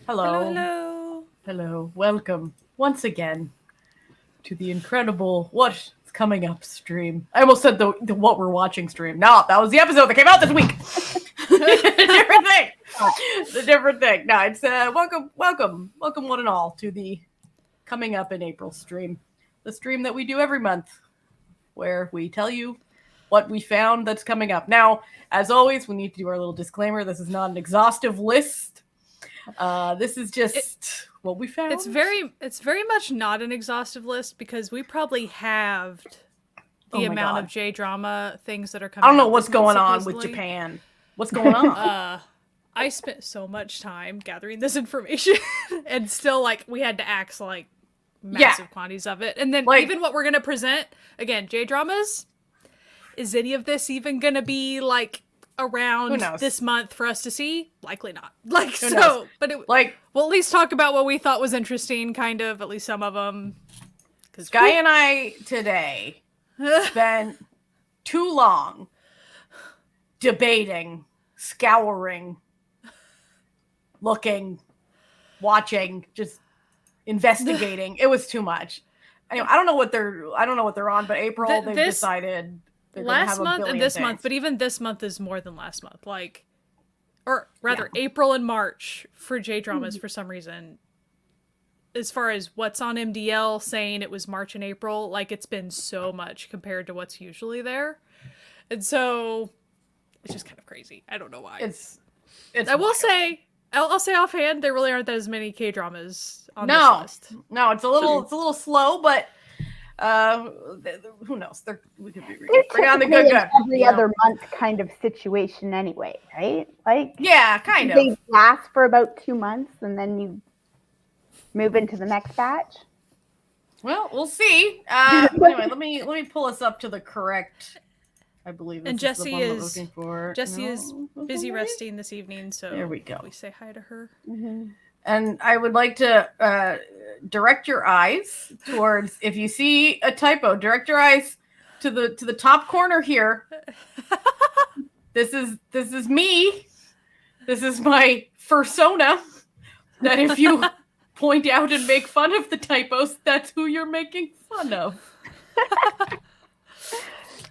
Hello. Hello. Hello. Welcome once again to the incredible What's Coming Up stream. I almost said the What We're Watching stream. No, that was the episode that came out this week. Different thing. The different thing. No, it's welcome one and all to the Coming Up in April stream. The stream that we do every month where we tell you what we found that's coming up. Now, as always, we need to do our little disclaimer. This is not an exhaustive list. This is just what we found. It's very much not an exhaustive list because we probably halved the amount of J-drama things that are coming. I don't know what's going on with Japan. What's going on? I spent so much time gathering this information and still we had to axe massive quantities of it. And then even what we're going to present, again, J-dramas, is any of this even going to be around this month for us to see? Likely not. But we'll at least talk about what we thought was interesting, kind of, at least some of them. Sky and I today spent too long debating, scouring, looking, watching, just investigating. It was too much. Anyway, I don't know what they're on, but April they've decided last month and this month, but even this month is more than last month. April and March for J-dramas for some reason. As far as what's on MDL saying it was March and April, it's been so much compared to what's usually there. And so it's just kind of crazy. I don't know why. I'll say offhand, there really aren't as many K-dramas on this list. No, it's a little slow, but who knows? We could be bring on the good. Every other month kind of situation anyway, right? Kind of. They last for about 2 months and then you move into the next batch. Well, we'll see. Anyway, let me pull us up to the correct. I believe. And Jessie is busy resting this evening, so there we go. We say hi to her. Mm-hmm. And I would like to direct your eyes towards, if you see a typo, direct your eyes to the top corner here. This is me. This is my fursona. That if you point out and make fun of the typos, that's who you're making fun of.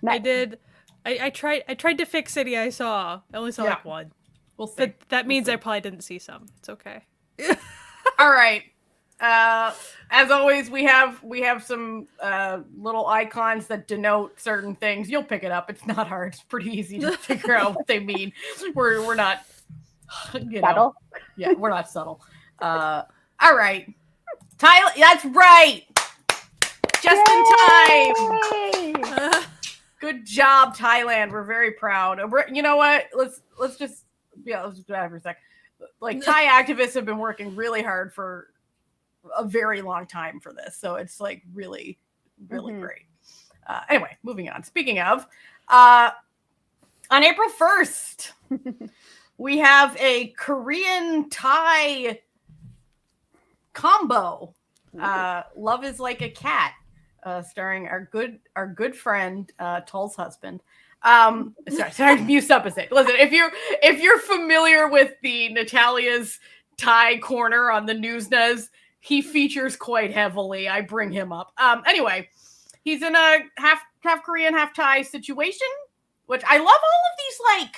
I did. I tried to fix any I saw. I only saw one. We'll see. But that means I probably didn't see some. It's okay. All right. As always, we have some little icons that denote certain things. You'll pick it up. It's not hard. It's pretty easy to figure out what they mean. We're not subtle. Yeah, we're not subtle. All right. Tyler, that's right. Just in time. Good job, Thailand. We're very proud. You know what? Let's just do that for a sec. Thai activists have been working really hard for a very long time for this, so it's really great. Anyway, moving on. Speaking of, on April 1st, we have a Korean Thai combo. Love is Like a Cat. Starring our good friend Tull's husband. Sorry, mute up a sec. Listen, if you're familiar with the Natalia's Thai corner on the Noonas, he features quite heavily. I bring him up. Anyway, he's in a half Korean, half Thai situation, which I love all of these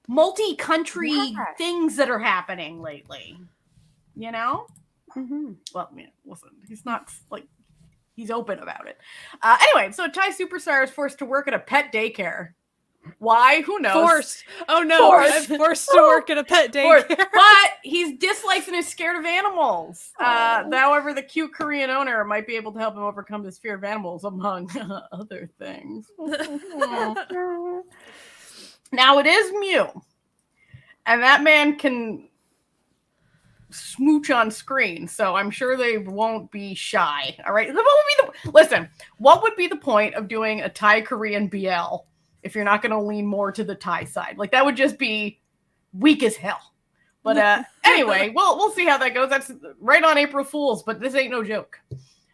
multi-country things that are happening lately. You know? Mm-hmm. Well, listen, he's not he's open about it. Anyway, so a Thai superstar is forced to work at a pet daycare. Why? Who knows? Forced. Oh no, I'm forced to work at a pet daycare. But he's dislikes and is scared of animals. However, the cute Korean owner might be able to help him overcome his fear of animals, among other things. Now, it is Mew. And that man can smooch on screen, so I'm sure they won't be shy. All right, what would be the point of doing a Thai Korean BL if you're not going to lean more to the Thai side? That would just be weak as hell. But anyway, we'll see how that goes. That's right on April Fools, but this ain't no joke.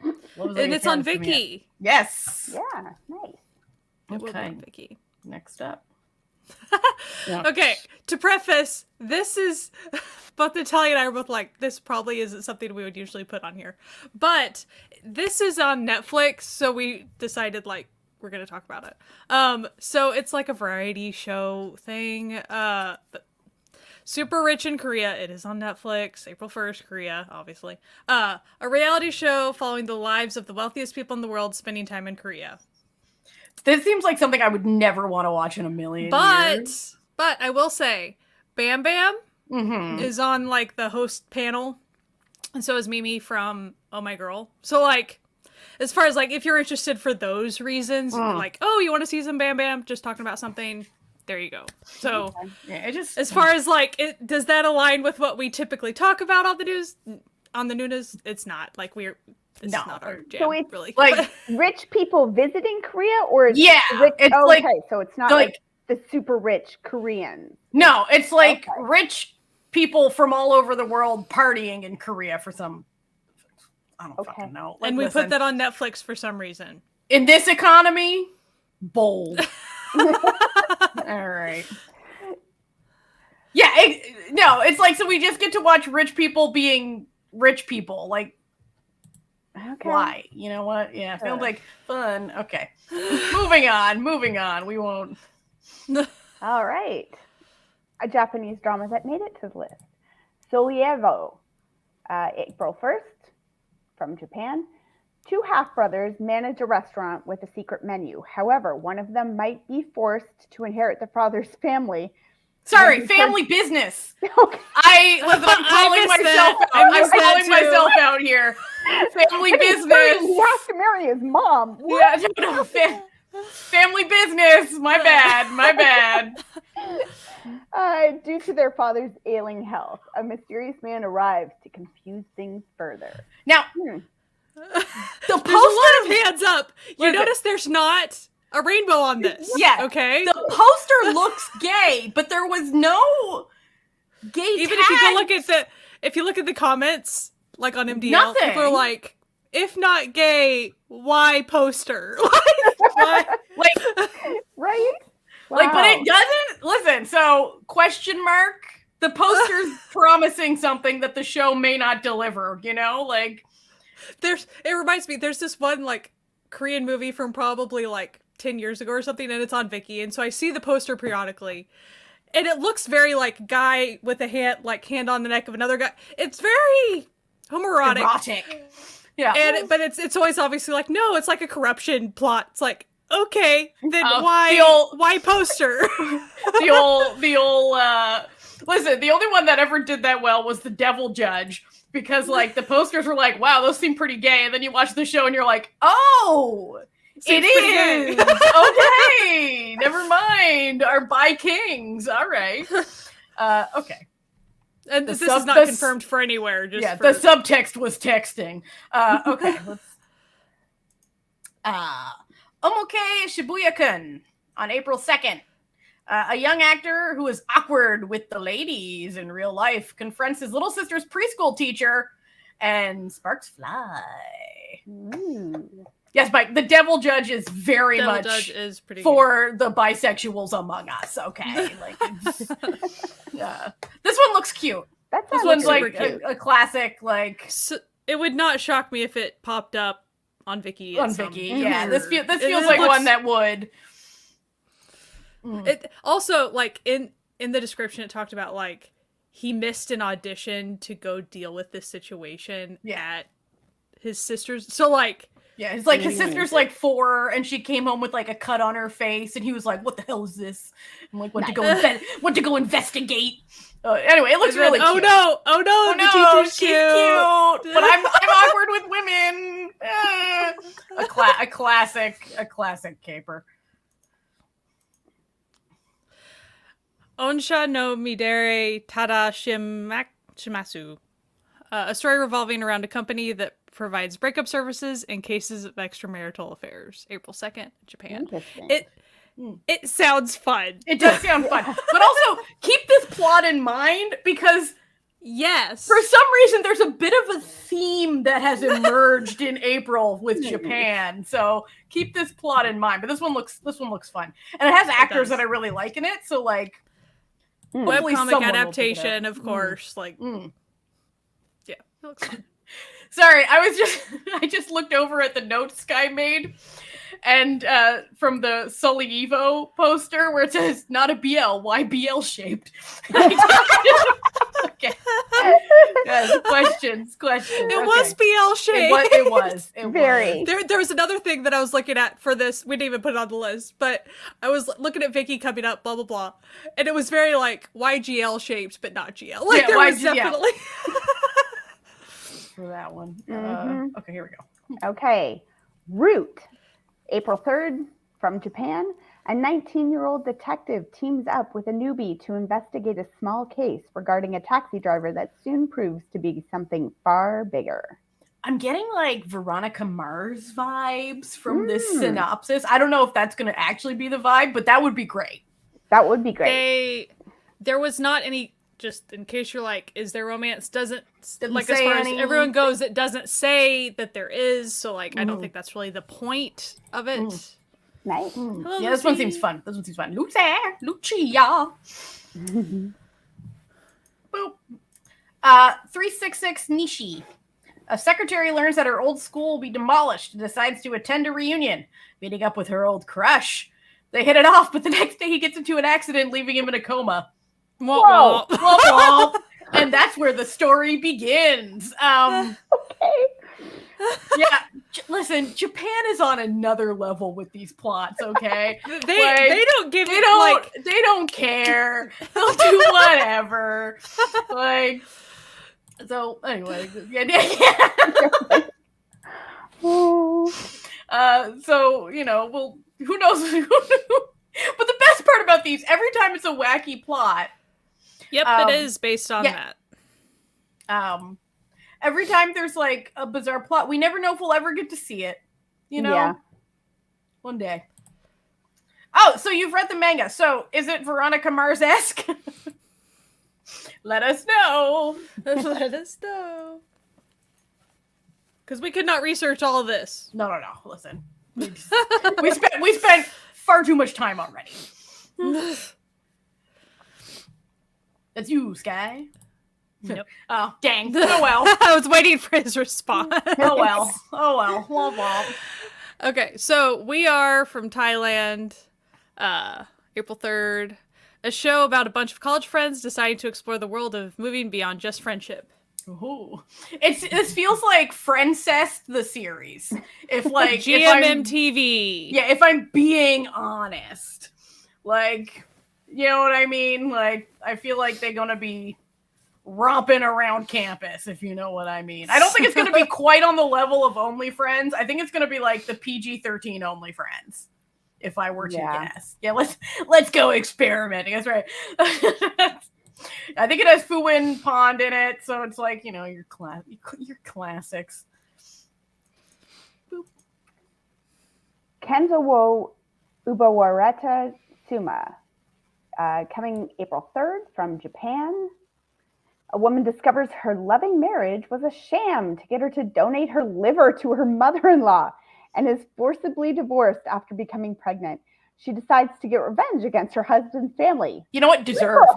And it's on Viki. Yes. Yeah, nice. It will be Okay. on Viki. Next up. Yeah. Okay, to preface, this is both Natalia and I are both like, this probably isn't something we would usually put on here. But this is on Netflix, so we decided like we're gonna talk about it. So it's like a variety show thing. Super Rich in Korea. It is on Netflix, April 1st, Korea, obviously. A reality show following the lives of the wealthiest people in the world spending time in Korea. This seems like something I would never want to watch in a million years. But I will say, Bam Bam Mm-hmm. is on like the host panel, and so is Mimi from Oh My Girl. So like, as far as like if you're interested for those reasons, like, oh, you want to see some Bam Bam just talking about something, there you go. So yeah, it just as far as like, does that align with what we typically talk about on the news, on the Noonas? It's not like it's not our jam, so it's really. like rich people visiting Korea, or it's yeah, rich, it's okay, like so it's not like the super rich Koreans. No, it's like rich people from all over the world partying in Korea for some. I don't fucking know. Like, and we put that on Netflix for some reason. In this economy, bold. All right. Yeah, it's like, so we just get to watch rich people being rich people. Like, why? You know what? Yeah, feels like fun. Okay. Moving on. We won't. All right. A Japanese drama that made it to the list. Solievo, April 1st, from Japan. Two half-brothers manage a restaurant with a secret menu. However, one of them might be forced to inherit the father's family. Sorry, family business. Okay. I'm calling myself out. I'm calling myself out here. Family business. He has to marry his mom. Yeah, no, family business. My bad. Due to their father's ailing health, a mysterious man arrives to confuse things further. Now, the poster, a lot of hands up. You notice there's not a rainbow on this. Yeah. Okay. The poster looks gay, but there was no gay Even tags. if you look at the comments, like on MDL, Nothing. people are like, if not gay, why poster? Right? Wow. Like, but it doesn't. Listen. So, question mark. The poster's promising something that the show may not deliver. You know, like it reminds me. There's this one like Korean movie from probably like 10 years ago or something, and it's on Viki, and so I see the poster periodically, and it looks very like guy with a hand on the neck of another guy. It's very homoerotic. Erotic. Yeah. But it's always obviously like, no, it's like a corruption plot. It's like, okay, then why poster? the old listen, the only one that ever did that well was The Devil Judge, because like the posters were like, wow, those seem pretty gay, and then you watch the show and you're like, oh, it is. Okay, never mind. Our bi kings. All right. Okay. And this is not confirmed for anywhere. Just the subtext was texting. Okay. Omoke Shibuya-kun on April 2nd. A young actor who is awkward with the ladies in real life confronts his little sister's preschool teacher, and sparks fly. Ooh. Yes, Mike, The Devil Judge is very much is pretty for the bisexuals among us. Okay. Like, this one looks cute. This one's like a classic, like. So, it would not shock me if it popped up on Viki. On Viki, yeah. This feels like one that would. It also, like, in the description, it talked about, like, he missed an audition to go deal with this situation at his sister's. So, like. Yeah, it's like his sister's like 4, and she came home with like a cut on her face, and he was like, "What the hell is this?" And like went to go investigate. Anyway, it looks really cute. Oh no, she's cute. But I'm awkward with women. A classic caper. Onsha no Midere Tada Shimasu. A story revolving around a company that provides breakup services in cases of extramarital affairs. April 2nd, Japan. It sounds fun. It does sound fun. But also, keep this plot in mind, because Yes. For some reason, there's a bit of a theme that has emerged in April with Japan. So keep this plot in mind. But this one looks fun, and it has actors that I really like in it. So like, webcomic adaptation, of course. Yeah, it looks fun. Sorry, I just looked over at the notes Sky made, and from the Sully Evo poster where it says "not a BL, why BL shaped?" Okay. Yes, questions. It was BL shaped. It was. Very. There was another thing that I was looking at for this. We didn't even put it on the list, but I was looking at Vicky coming up, blah blah blah, and it was very like YGL shaped, but not GL. Like there was definitely for that one. Okay, here we go. Okay, Root, April 3rd from Japan. A 19-year-old detective teams up with a newbie to investigate a small case regarding a taxi driver that soon proves to be something far bigger. I'm getting like Veronica Mars vibes from this synopsis. I don't know if that's going to actually be the vibe, but that would be great. That would be great. There was not any, just in case you're like, is there romance? Didn't like as say far any. as everyone goes, it doesn't say that there is. So like, I don't think that's really the point of it. Nice. Hello, Yeah, this one seems fun. Lucia. Boop. 366 Nishi. A secretary learns that her old school will be demolished and decides to attend a reunion, meeting up with her old crush. They hit it off, but the next day he gets into an accident, leaving him in a coma. Whoa. Whoa. And that's where the story begins. Okay. Yeah, listen, Japan is on another level with these plots, okay? They don't give they don't care. They'll do whatever. Like, so anyway, yeah. So, you know, well, who knows? But the best part about these, every time it's a wacky plot. Yep, it is based on that. Every time there's like a bizarre plot, we never know if we'll ever get to see it. You know? Yeah. One day. Oh, so you've read the manga. So is it Veronica Mars-esque? Let us know. Let us know. Because we could not research all of this. No. Listen. We spent far too much time already. That's you, Sky. Nope. Oh, dang. Oh, well. I was waiting for his response. Oh, well. Womp womp. Okay, so we are from Thailand, April 3rd. A show about a bunch of college friends deciding to explore the world of moving beyond just friendship. Ooh. This feels like Friendcest the series. If like GMMTV. If I'm being honest. Like, you know what I mean? Like, I feel like they're gonna be romping around campus, if you know what I mean. I don't think it's gonna be quite on the level of Only Friends. I think it's gonna be like the PG-13 Only Friends. If I were to guess. Yeah, let's go experimenting. That's right. I think it has Fuin Pond in it, so it's like, you know, your classics. Boop. Kenzo wo Ubawareta Suma, coming April 3rd from Japan. A woman discovers her loving marriage was a sham to get her to donate her liver to her mother-in-law and is forcibly divorced after becoming pregnant. She decides to get revenge against her husband's family. You know what? Deserved,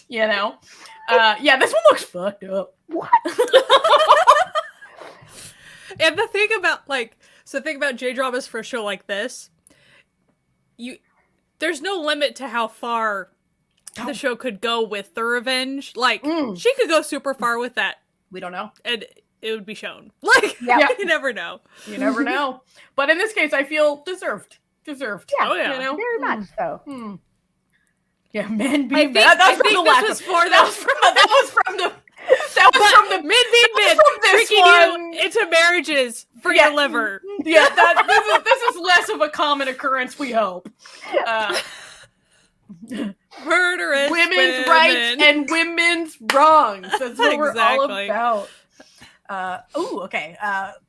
you know? Yeah, this one looks fucked up. What? And the thing about, J-dramas for a show like this, there's no limit to how far the show could go with the revenge. Like, she could go super far with that. We don't know. And it would be shown. Like, you never know. You never know. But in this case, I feel deserved. Yeah, You know? very much so. Yeah, men be mid-mid. Tricking you into marriages for your liver. Yeah, this is less of a common occurrence, we hope. Murderous women's rights and women's wrongs. That's what we're all about. Okay.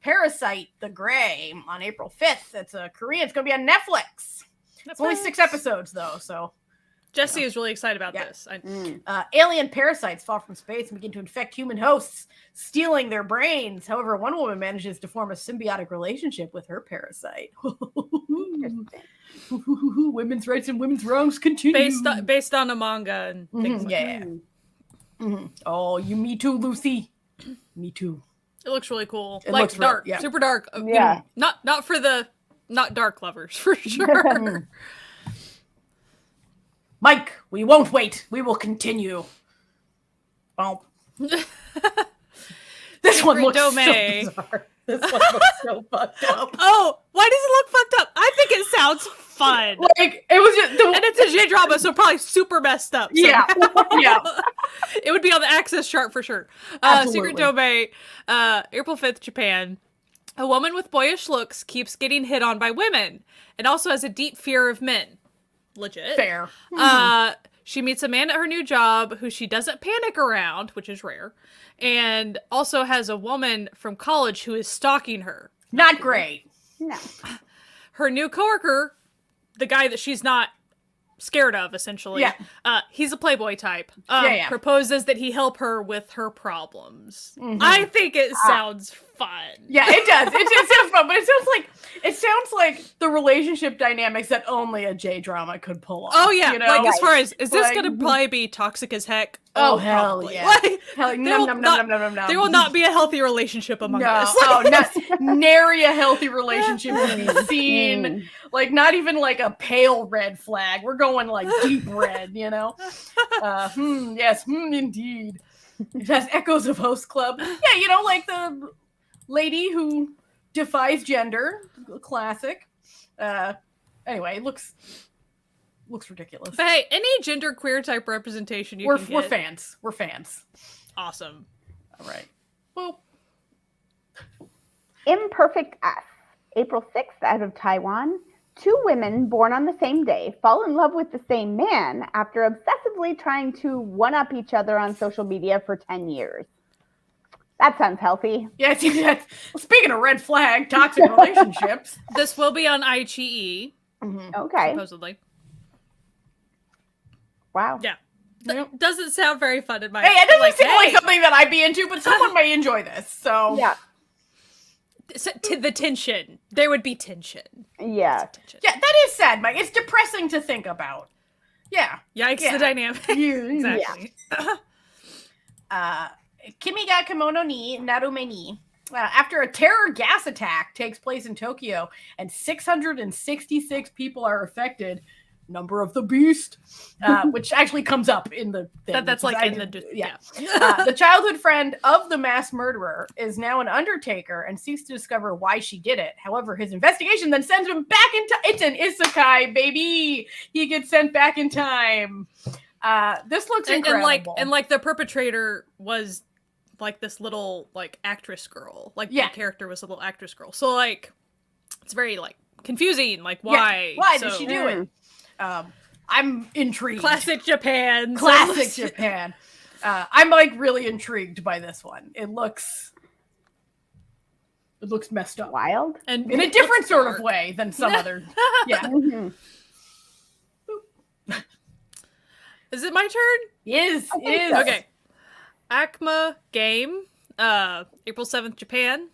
Parasite the Grey on April 5th. It's a Korean. It's going to be on Netflix. It's only 6 episodes, though, so Jesse is really excited about this. Alien parasites fall from space and begin to infect human hosts, stealing their brains. However, one woman manages to form a symbiotic relationship with her parasite. Women's rights and women's wrongs continue. Based on a manga and things like that. Oh, you me too, Lucy. Me too. It looks really cool. It like looks dark, super dark. Yeah. Not for the not dark lovers for sure. Mike, we won't wait. We will continue. Oh. This one looks so bizarre. This one looks so fucked up. Oh, why does it look fucked up? I think it sounds fun. Like, it was just... And it's a J-drama, so probably super messed up. So. Yeah. It would be on the Access chart for sure. Secret Domain, April 5th, Japan. A woman with boyish looks keeps getting hit on by women and also has a deep fear of men. Legit. Fair. She meets a man at her new job who she doesn't panic around, which is rare, and also has a woman from college who is stalking her. Not great. No. Her new coworker, the guy that she's not scared of, essentially. Yeah. He's a playboy type. Yeah. Proposes that he help her with her problems. I think it sounds fun. Yeah, it does. It sounds fun, but it sounds like the relationship dynamics that only a J-drama could pull off. Oh yeah, you know? like as far as is this Like- gonna probably be toxic as heck? Oh, hell probably. yeah. Like, Hell, no. there will not be a healthy relationship among No, us. nary a healthy relationship to be seen. Like, not even like a pale red flag. We're going like deep red, you know? Yes, indeed. It has echoes of Host Club. Yeah, you know, like the lady who defies gender. Classic. Anyway, it looks ridiculous. But hey, any gender queer type representation We're can get. fans. We're fans. Awesome. All right. Well, Imperfect S. April 6th out of Taiwan. 2 women born on the same day fall in love with the same man after obsessively trying to one-up each other on social media for 10 years. That sounds healthy. yeah, speaking of red flag, toxic relationships. This will be on iQIYI, Okay. supposedly. Wow. Yeah. Yep. Doesn't sound very fun in my Hey, it doesn't seem like hey. something that I'd be into, but someone may enjoy this. So Yeah. So, the tension. There would be tension. Yeah. Tension. yeah, that is sad, Mike. It's depressing to think about. Yeah. Yikes, Yeah. the dynamic. Exactly. Kimi ga kimono ni narume ni. After a terror gas attack takes place in Tokyo and 666 people are affected, number of the beast, which actually comes up in the thing. That's like in the... Yeah. The childhood friend of the mass murderer is now an undertaker and seeks to discover why she did it. However, his investigation then sends him back in time. It's an isekai, baby. He gets sent back in time. This looks incredible. And the perpetrator was like this little like actress girl. Like the character was a little actress girl. So like it's very like confusing. Like why? Yeah. Why did she do it? I'm intrigued. Classic Japan. Classic Japan. I'm like really intrigued by this one. It looks messed up. Wild. And In a different sort of way than some other. Yeah. Is it my turn? Is. so. Okay. Acma Game, April 7th, Japan.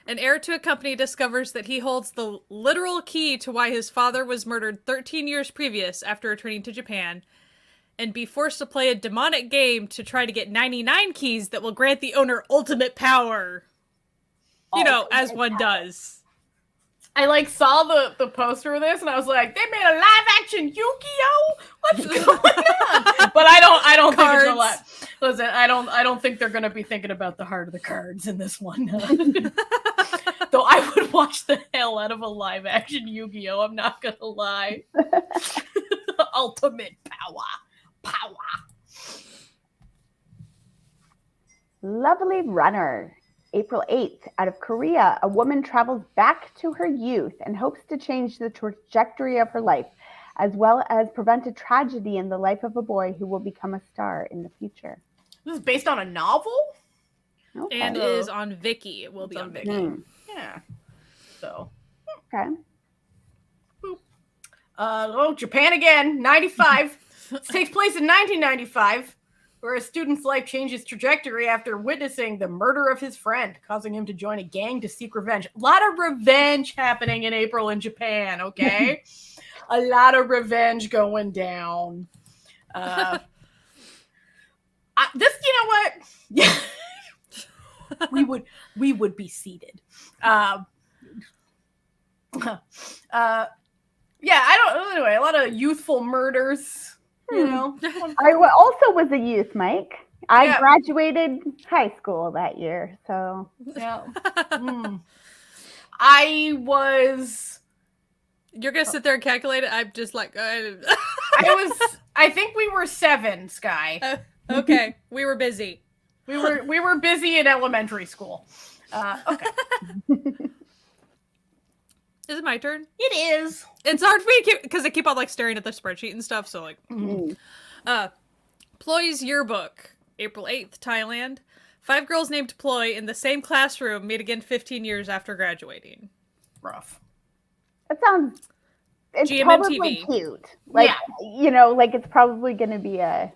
An heir to a company discovers that he holds the literal key to why his father was murdered 13 years previous after returning to Japan, and be forced to play a demonic game to try to get 99 keys that will grant the owner ultimate power. You know, as one does. I like saw the poster of this and I was like, they made a live action Yu-Gi-Oh! What's going on? But I don't think it's a lot. Listen, I don't think they're gonna be thinking about the heart of the cards in this one. Though I would watch the hell out of a live action Yu-Gi-Oh! I'm not gonna lie. Ultimate power. Lovely Runner. April 8th, out of Korea, a woman travels back to her youth and hopes to change the trajectory of her life, as well as prevent a tragedy in the life of a boy who will become a star in the future. This is based on a novel? Okay. And is on Viki. It will be on Viki. Yeah. So. Okay. Japan again, 95. It takes place in 1995, where a student's life changes trajectory after witnessing the murder of his friend, causing him to join a gang to seek revenge. A lot of revenge happening in April in Japan, okay? A lot of revenge going down. This, you know what? Yeah. we would be seated. Yeah, I don't. Anyway, a lot of youthful murders. You know, I also was a youth, Mike. I graduated high school that year, so yeah. I was. You're gonna sit there and calculate it. I'm just like, I think we were 7, Sky. Okay, we were busy. We were busy in elementary school. Okay. Is it my turn? It is. It's hard for me because I keep on like staring at the spreadsheet and stuff. So like, Ploy's yearbook, April 8th, Thailand. 5 girls named Ploy in the same classroom meet again 15 years after graduating. Rough. That sounds. It's GMMTV. probably cute. Like you know, like it's probably going to be a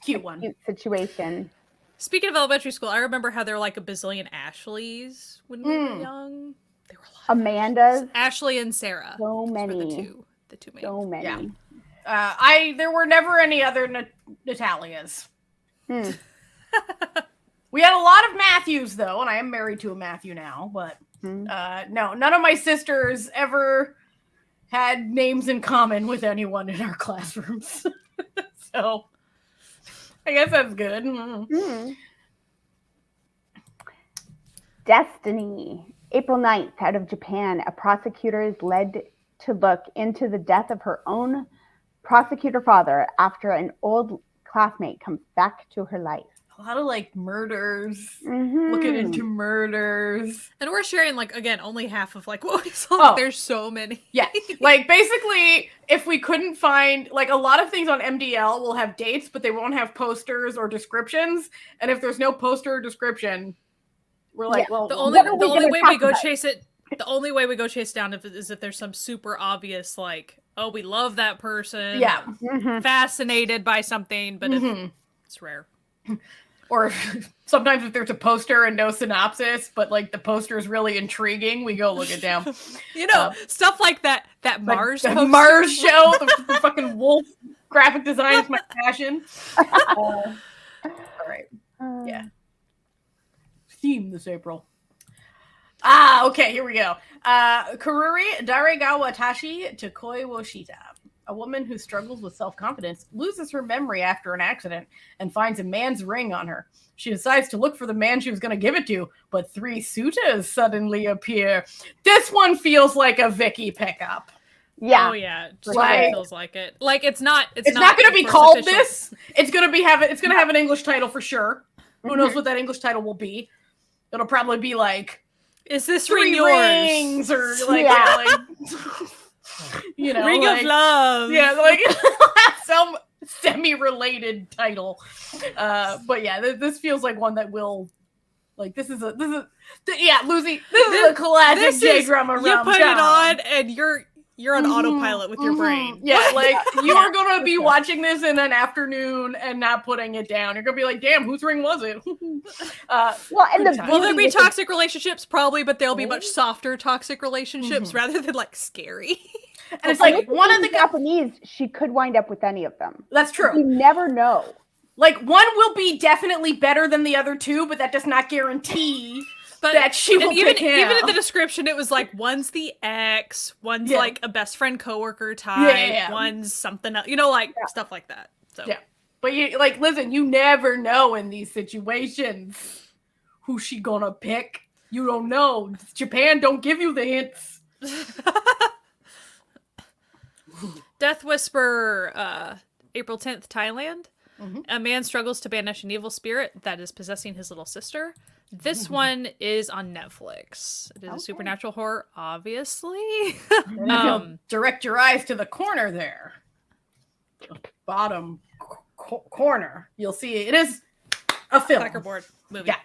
cute one. Cute situation. Speaking of elementary school, I remember how there were like a bazillion Ashleys when we were young. There were a lot. Amanda's. Ashley and Sarah. So many. The two main. So many. Yeah. There were never any other Natalias. We had a lot of Matthews though, and I am married to a Matthew now, but no, none of my sisters ever had names in common with anyone in our classrooms. So I guess that's good. Destiny. April 9th, out of Japan, a prosecutor is led to look into the death of her own prosecutor father after an old classmate comes back to her life. A lot of like murders, looking into murders. And we're sharing like, again, only half of like what we saw. There's so many. Yeah. Like basically, if we couldn't find, like a lot of things on MDL will have dates, but they won't have posters or descriptions. And if there's no poster or description, we're like, well, the only way we go chase it down is if there's some super obvious, like, oh, we love that person. Yeah. Fascinated by something, but it's rare. Or sometimes if there's a poster and no synopsis, but like the poster is really intriguing, we go look it down. You know, stuff like that Mars the poster. Mars show, the fucking wolf graphic design is my passion. All right. Yeah. Theme this April. Okay, here we go. Kururi Daregawa Tashi Takoi Woshita. A woman who struggles with self-confidence loses her memory after an accident and finds a man's ring on her. She decides to look for the man she was going to give it to, but 3 suitors suddenly appear. This one feels like a Vicky pickup. Yeah. Oh yeah. It feels like it. Like it's not going to be called official. This. It's going to have an English title for sure. Who knows what that English title will be? It'll probably be like, is this 3 ring yours? Rings or like, like you know, Ring like, of Love. Yeah, like some semi-related title. But yeah, this feels like one that will, like, this is Lucy, this is a classic J-drama rom-com. You put it on and you're on autopilot with your brain. Yeah, like you are gonna be watching this in an afternoon and not putting it down. You're gonna be like, damn, whose ring was it? Will there be toxic relationships? Probably, but there'll be much softer toxic relationships rather than like scary. And it's like one of the Japanese, she could wind up with any of them. That's true. You never know. Like one will be definitely better than the other 2, but that does not guarantee that she will pick him. Even in the description, it was like one's the ex, one's like a best friend coworker type, one's something else, you know, like stuff like that. So yeah, but you like, listen, you never know in these situations who she gonna pick. You don't know. Japan don't give you the hints. Death Whisper, April 10th, Thailand. A man struggles to banish an evil spirit that is possessing his little sister. This one is on Netflix. It is a supernatural horror, obviously. Direct your eyes to the corner there. Bottom corner. You'll see it is a film. Checkerboard movie. Yeah.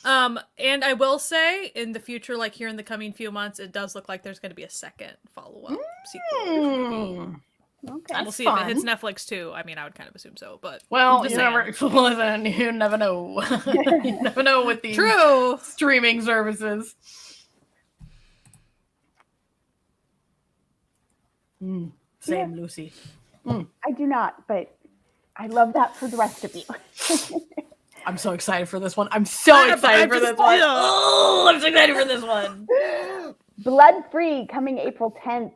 And I will say, in the future, like here in the coming few months, it does look like there's going to be a second follow-up sequel. Okay. We'll see if it hits Netflix too. I mean, I would kind of assume so, but well, you never know. You never know with these streaming services. Same, Lucy. I do not, but I love that for the rest of you. I'm so excited for this one. I'm so excited for this one. Oh, I'm so excited for this one. Blood Free, coming April 10th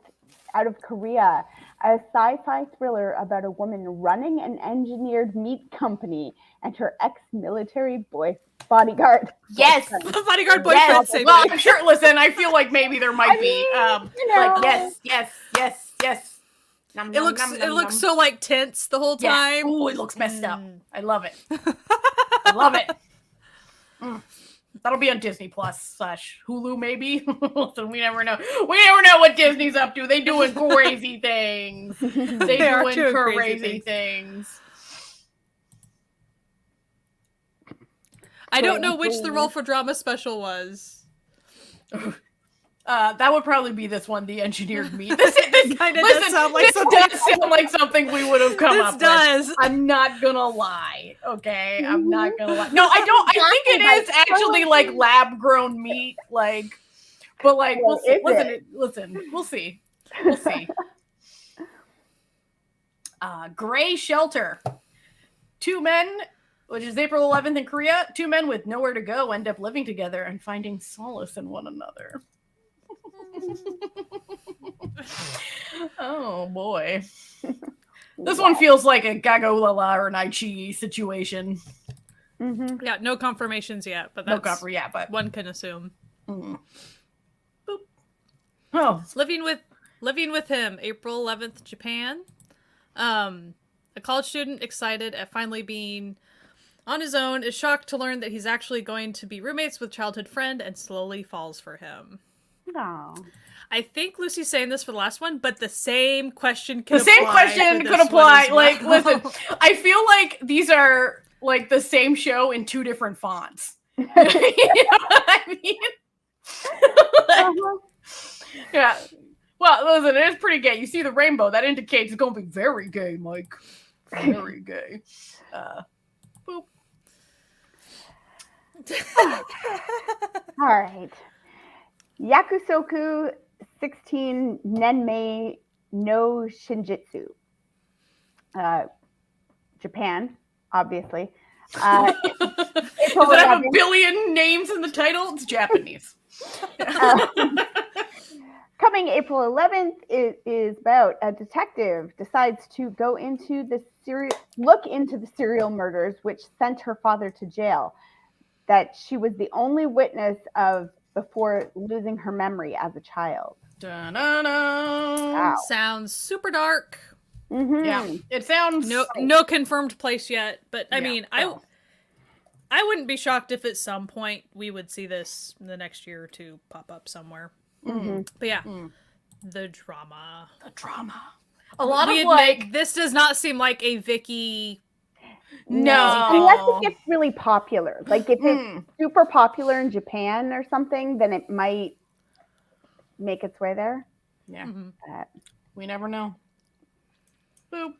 out of Korea. A sci-fi thriller about a woman running an engineered meat company and her ex-military bodyguard. Yes, bodyguard boyfriend. Yes. Well, I'm sure. Listen, I feel like maybe there might be. Like yes. Nom, it looks so like tense the whole time. Ooh, it looks messed up. I love it. I love it. That'll be on Disney Plus / Hulu, maybe. Listen, we never know. We never know what Disney's up to. They doing crazy things. They doing crazy things. I don't know which the Roll for Drama special was. That would probably be this one, the engineered meat. This kind of does sound like something we would have come up with. I'm not gonna lie. Okay, I'm not gonna lie. No, I don't. I think it is actually like lab grown meat. Like, but like, we'll see. Listen. We'll see. We'll see. Gray Shelter. 2 men, which is April 11th in Korea. 2 men with nowhere to go end up living together and finding solace in one another. Oh boy. This one feels like a Gagolala or Naichi situation. Yeah, no confirmations yet, but that's but one can assume. Boop. Oh, Living with him, April 11th, Japan. A college student excited at finally being on his own is shocked to learn that he's actually going to be roommates with childhood friend and slowly falls for him. No. I think Lucy's saying this for the last one, but the same question could apply. Like, listen, I feel like these are like the same show in 2 different fonts. You know what I mean? Yeah. Well, listen, it is pretty gay. You see the rainbow. That indicates it's going to be very gay, Mike. Very gay. Boop. All right. Yakusoku 16 Nenmei no Shinjitsu. Japan, obviously. Does it have a billion names in the title? It's Japanese. Coming April 11th, it is about a detective decides to go into look into the serial murders which sent her father to jail, that she was the only witness of before losing her memory as a child. Wow. Sounds super dark. Yeah, it sounds no confirmed place yet, but I mean, I wouldn't be shocked if at some point we would see this in the next year or 2 pop up somewhere. But yeah, the drama. A lot of like this does not seem like a Vicky. No, unless it gets really popular. Like if it's super popular in Japan or something, then it might make its way there. Yeah, we never know. Boop.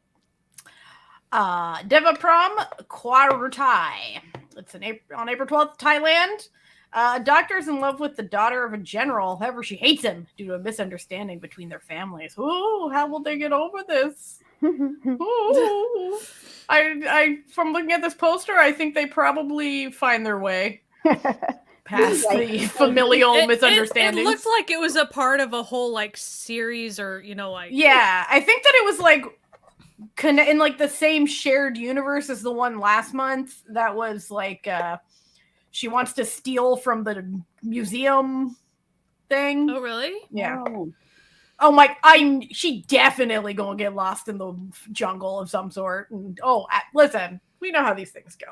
Deva Prom Kwarutai. It's on April 12th, Thailand. A doctor is in love with the daughter of a general. However, she hates him due to a misunderstanding between their families. Ooh, how will they get over this? Ooh. I from looking at this poster, I think they probably find their way past the familial misunderstandings. It looked like it was a part of a whole like series, or like. Yeah, I think that it was like in like the same shared universe as the one last month. That was like she wants to steal from the museum thing. Oh, really? Yeah. Oh my! She definitely gonna get lost in the jungle of some sort. And listen, we know how these things go.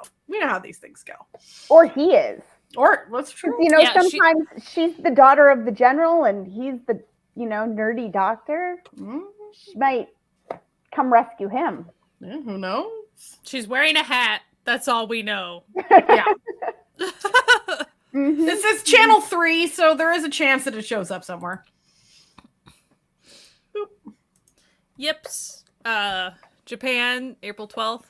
Or he is. Or that's true. Sometimes she's the daughter of the general, and he's the nerdy doctor. She might come rescue him. Yeah, who knows? She's wearing a hat. That's all we know. Yeah. This is Channel 3, so there is a chance that it shows up somewhere. Yips. Japan, April 12th.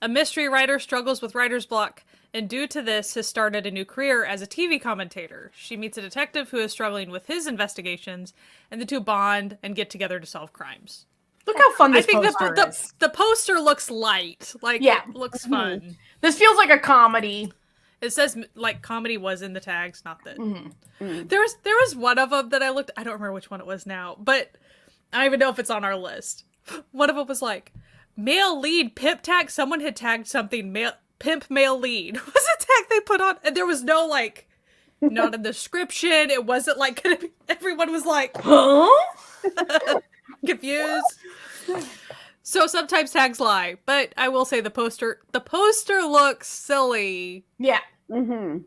A mystery writer struggles with writer's block, and due to this has started a new career as a TV commentator. She meets a detective who is struggling with his investigations, and the two bond and get together to solve crimes. Look how fun this I think poster is. the poster looks light. Like, yeah. It looks fun. This feels like a comedy. It says, like, comedy was in the tags, not that. There was one of them that I looked, I don't remember which one it was now, but I don't even know if it's on our list. One of them was like, male lead pimp tag. Someone had tagged something, pimp male lead. Was a tag they put on, and there was no, like, not a description. It wasn't like, everyone was like, huh? Confused. So sometimes tags lie, but I will say the poster looks silly. Yeah. Mm-hmm.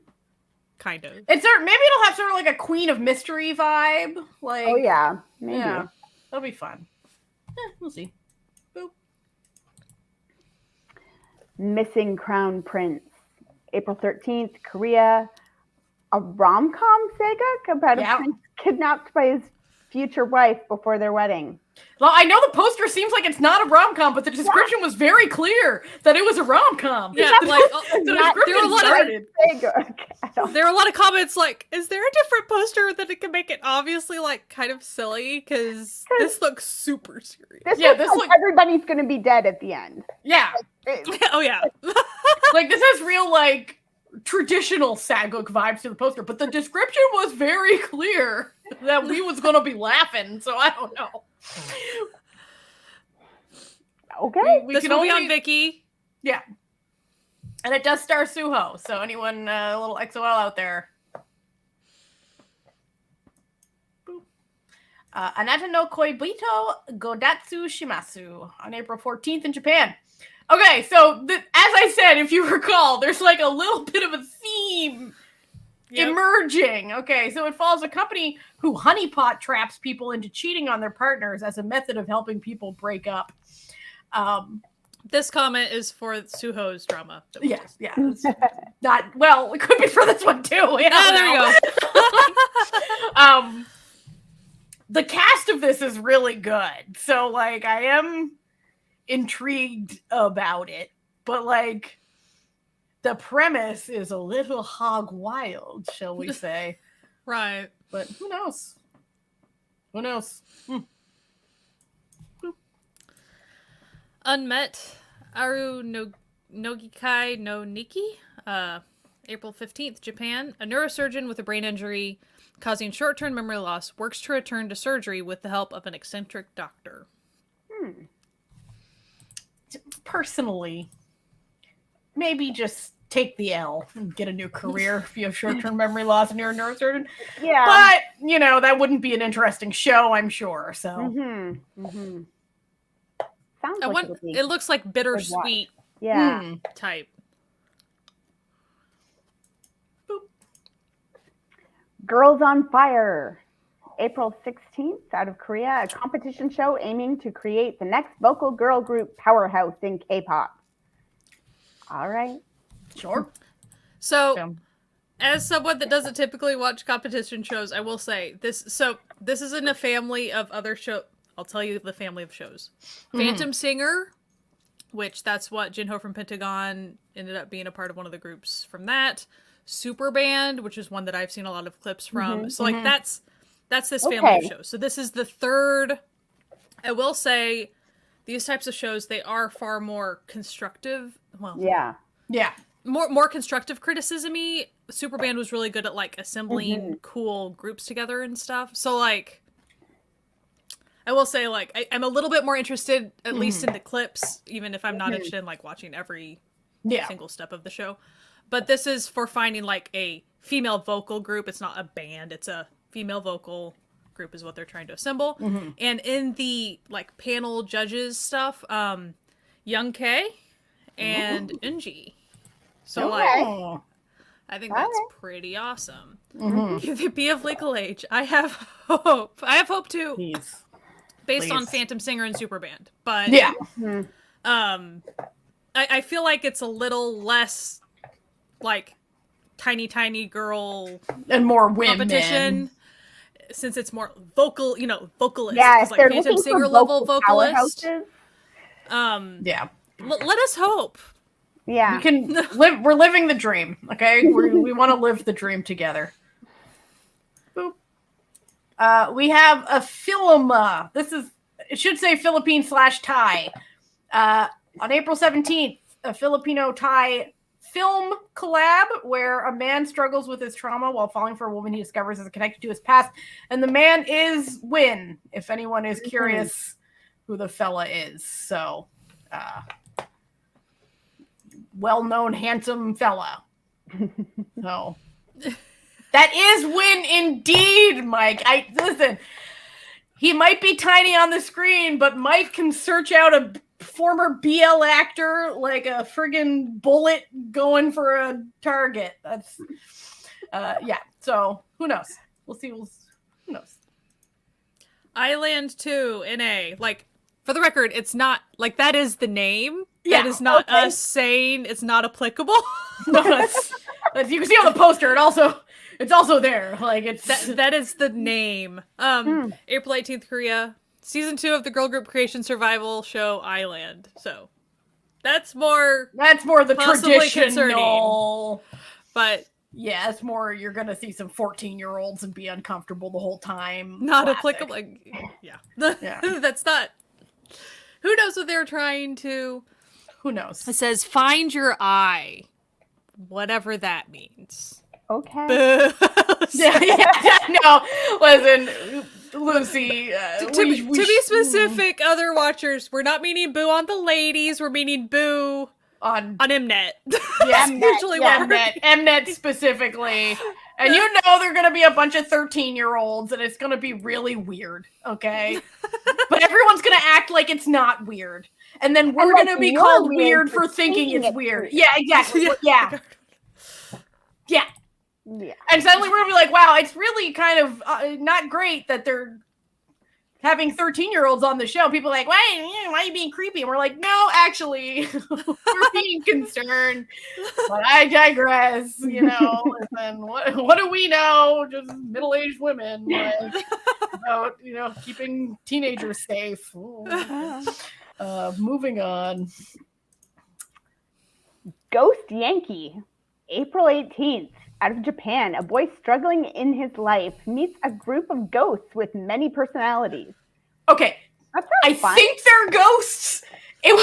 Kind of. Maybe it'll have sort of like a Queen of Mystery vibe. Like, oh yeah, maybe. Yeah, that'll be fun. We'll see. Boop. Missing Crown Prince, April 13th, Korea. A rom-com saga about a prince kidnapped by his future wife before their wedding. Well, I know the poster seems like it's not a rom-com, but the description was very clear that it was a rom-com. Yeah, like there were a lot of comments like, is there a different poster that it can make it obviously like kind of silly? Because this looks super serious. This looks like everybody's going to be dead at the end. Yeah. Oh yeah. Like this has real like traditional Saguk vibes to the poster, but the description was very clear that we was gonna be laughing, so I don't know. Okay. We this can will only be on Viki. Yeah. And it does star Suho, so anyone a little XOL out there. Anata no Koibito Godatsu Shimasu on April 14th in Japan. Okay, so as I said, if you recall, there's like a little bit of a theme emerging. Okay, so it follows a company who honeypot traps people into cheating on their partners as a method of helping people break up. This comment is for Suho's drama. Yes, yeah. Not well, it could be for this one too. Yeah, there you go. The cast of this is really good. So like I am intrigued about it, but like the premise is a little hog wild, shall we say. Right. But who knows? Who knows? Unmet Aru no Nogikai no Niki, April 15th, Japan. A neurosurgeon with a brain injury causing short-term memory loss works to return to surgery with the help of an eccentric doctor. Personally, maybe just take the L and get a new career if you have short-term memory loss and you're a neurosurgeon. Yeah. But, that wouldn't be an interesting show, I'm sure. So. Mm-hmm. Mm-hmm. Sounds like it looks like bittersweet type. Boop. Girls on Fire, April 16th, out of Korea, a competition show aiming to create the next vocal girl group powerhouse in K-pop. All right. Sure. So, as someone that doesn't typically watch competition shows, I will say this. So, this is in a family of other shows. I'll tell you the family of shows. Phantom Singer, which that's what Jinho from Pentagon ended up being a part of one of the groups from that. Super Band, which is one that I've seen a lot of clips from. So, like, that's this family of shows. So, this is the third. I will say, these types of shows, they are far more constructive. Well, yeah. More constructive criticism-y. Superband was really good at like assembling cool groups together and stuff. So like, I will say like I'm a little bit more interested, at least in the clips, even if I'm not interested in like watching every single step of the show. But this is for finding like a female vocal group. It's not a band; it's a female vocal group, is what they're trying to assemble. And in the like panel judges stuff, Young K and Unji. So like, I think that's pretty awesome. Be of legal age. I have hope. I have hope too. Based on Phantom Singer and Superband. But I feel like it's a little less like tiny girl and more women competition. Since it's more vocal, vocalist. Yeah, like Phantom Singer level vocalist. Yeah. Let us hope. Yeah. We can live. We're living the dream. Okay. We want to live the dream together. Boop. We have a film. It should say Philippine/Thai. On April 17th, a Filipino-Thai film collab where a man struggles with his trauma while falling for a woman he discovers is connected to his past. And the man is Win, if anyone is curious who the fella is. So, well-known, handsome fella. So, that is Win indeed, Mike. Listen, he might be tiny on the screen, but Mike can search out a former BL actor like a friggin' bullet going for a target. That's yeah. So who knows? We'll see. Who knows? Island 2 NA. Like, for the record, it's not like that is the name. Yeah, that is not us saying it's not applicable. No, that's you can see on the poster. It's also there. Like it's that is the name. April 18th, Korea. Season 2 of the girl group creation survival show Island. So that's more the traditional. Concerning. But yeah, it's more you're gonna see some 14-year-olds and be uncomfortable the whole time. Not Classic. applicable. Yeah. That's not. Who knows what they're trying to? Who knows? It says find your eye, whatever that means. Okay. No, listen, Lucy. To be specific, other watchers, we're not meaning boo on the ladies. We're meaning boo on Mnet. Yeah, usually Mnet specifically. And you know they're going to be a bunch of 13-year-olds, and it's going to be really weird, okay? But everyone's going to act like it's not weird. And then we're going to be called weird for thinking it's weird. Yeah, exactly. Yeah. Yeah. Yeah. And suddenly we're going to be like, wow, it's really kind of not great that they're having 13-year-olds on the show. People are like, why are you being creepy? And we're like, no, actually, we're being concerned. But I digress. You know, listen, what do we know? Just middle-aged women, like, about, you know, keeping teenagers safe. Moving on. Ghost Yankee, April 18th. Out of Japan, a boy struggling in his life meets a group of ghosts with many personalities. Okay, I fun. think they're ghosts. It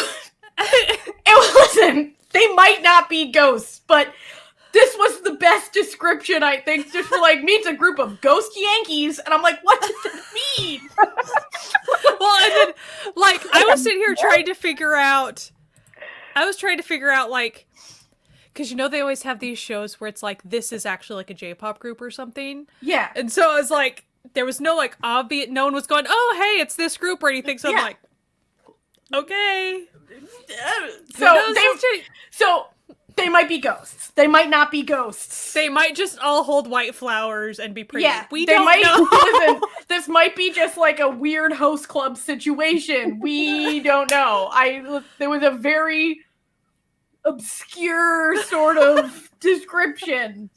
wasn't. They might not be ghosts, but this was the best description, I think, just for like meets a group of ghost Yankees, and I'm like, what does that mean? Well, and then like I was sitting here trying to figure out like. Because, you know, they always have these shows where it's like, this is actually like a J-pop group or something. Yeah. And so I was like, there was no like obvious, no one was going, oh, hey, it's this group or anything. So I'm like, okay. So they might be ghosts. They might not be ghosts. They might just all hold white flowers and be pretty. Yeah. We don't know. Listen, this might be just like a weird host club situation. We don't know. There was a very obscure sort of description.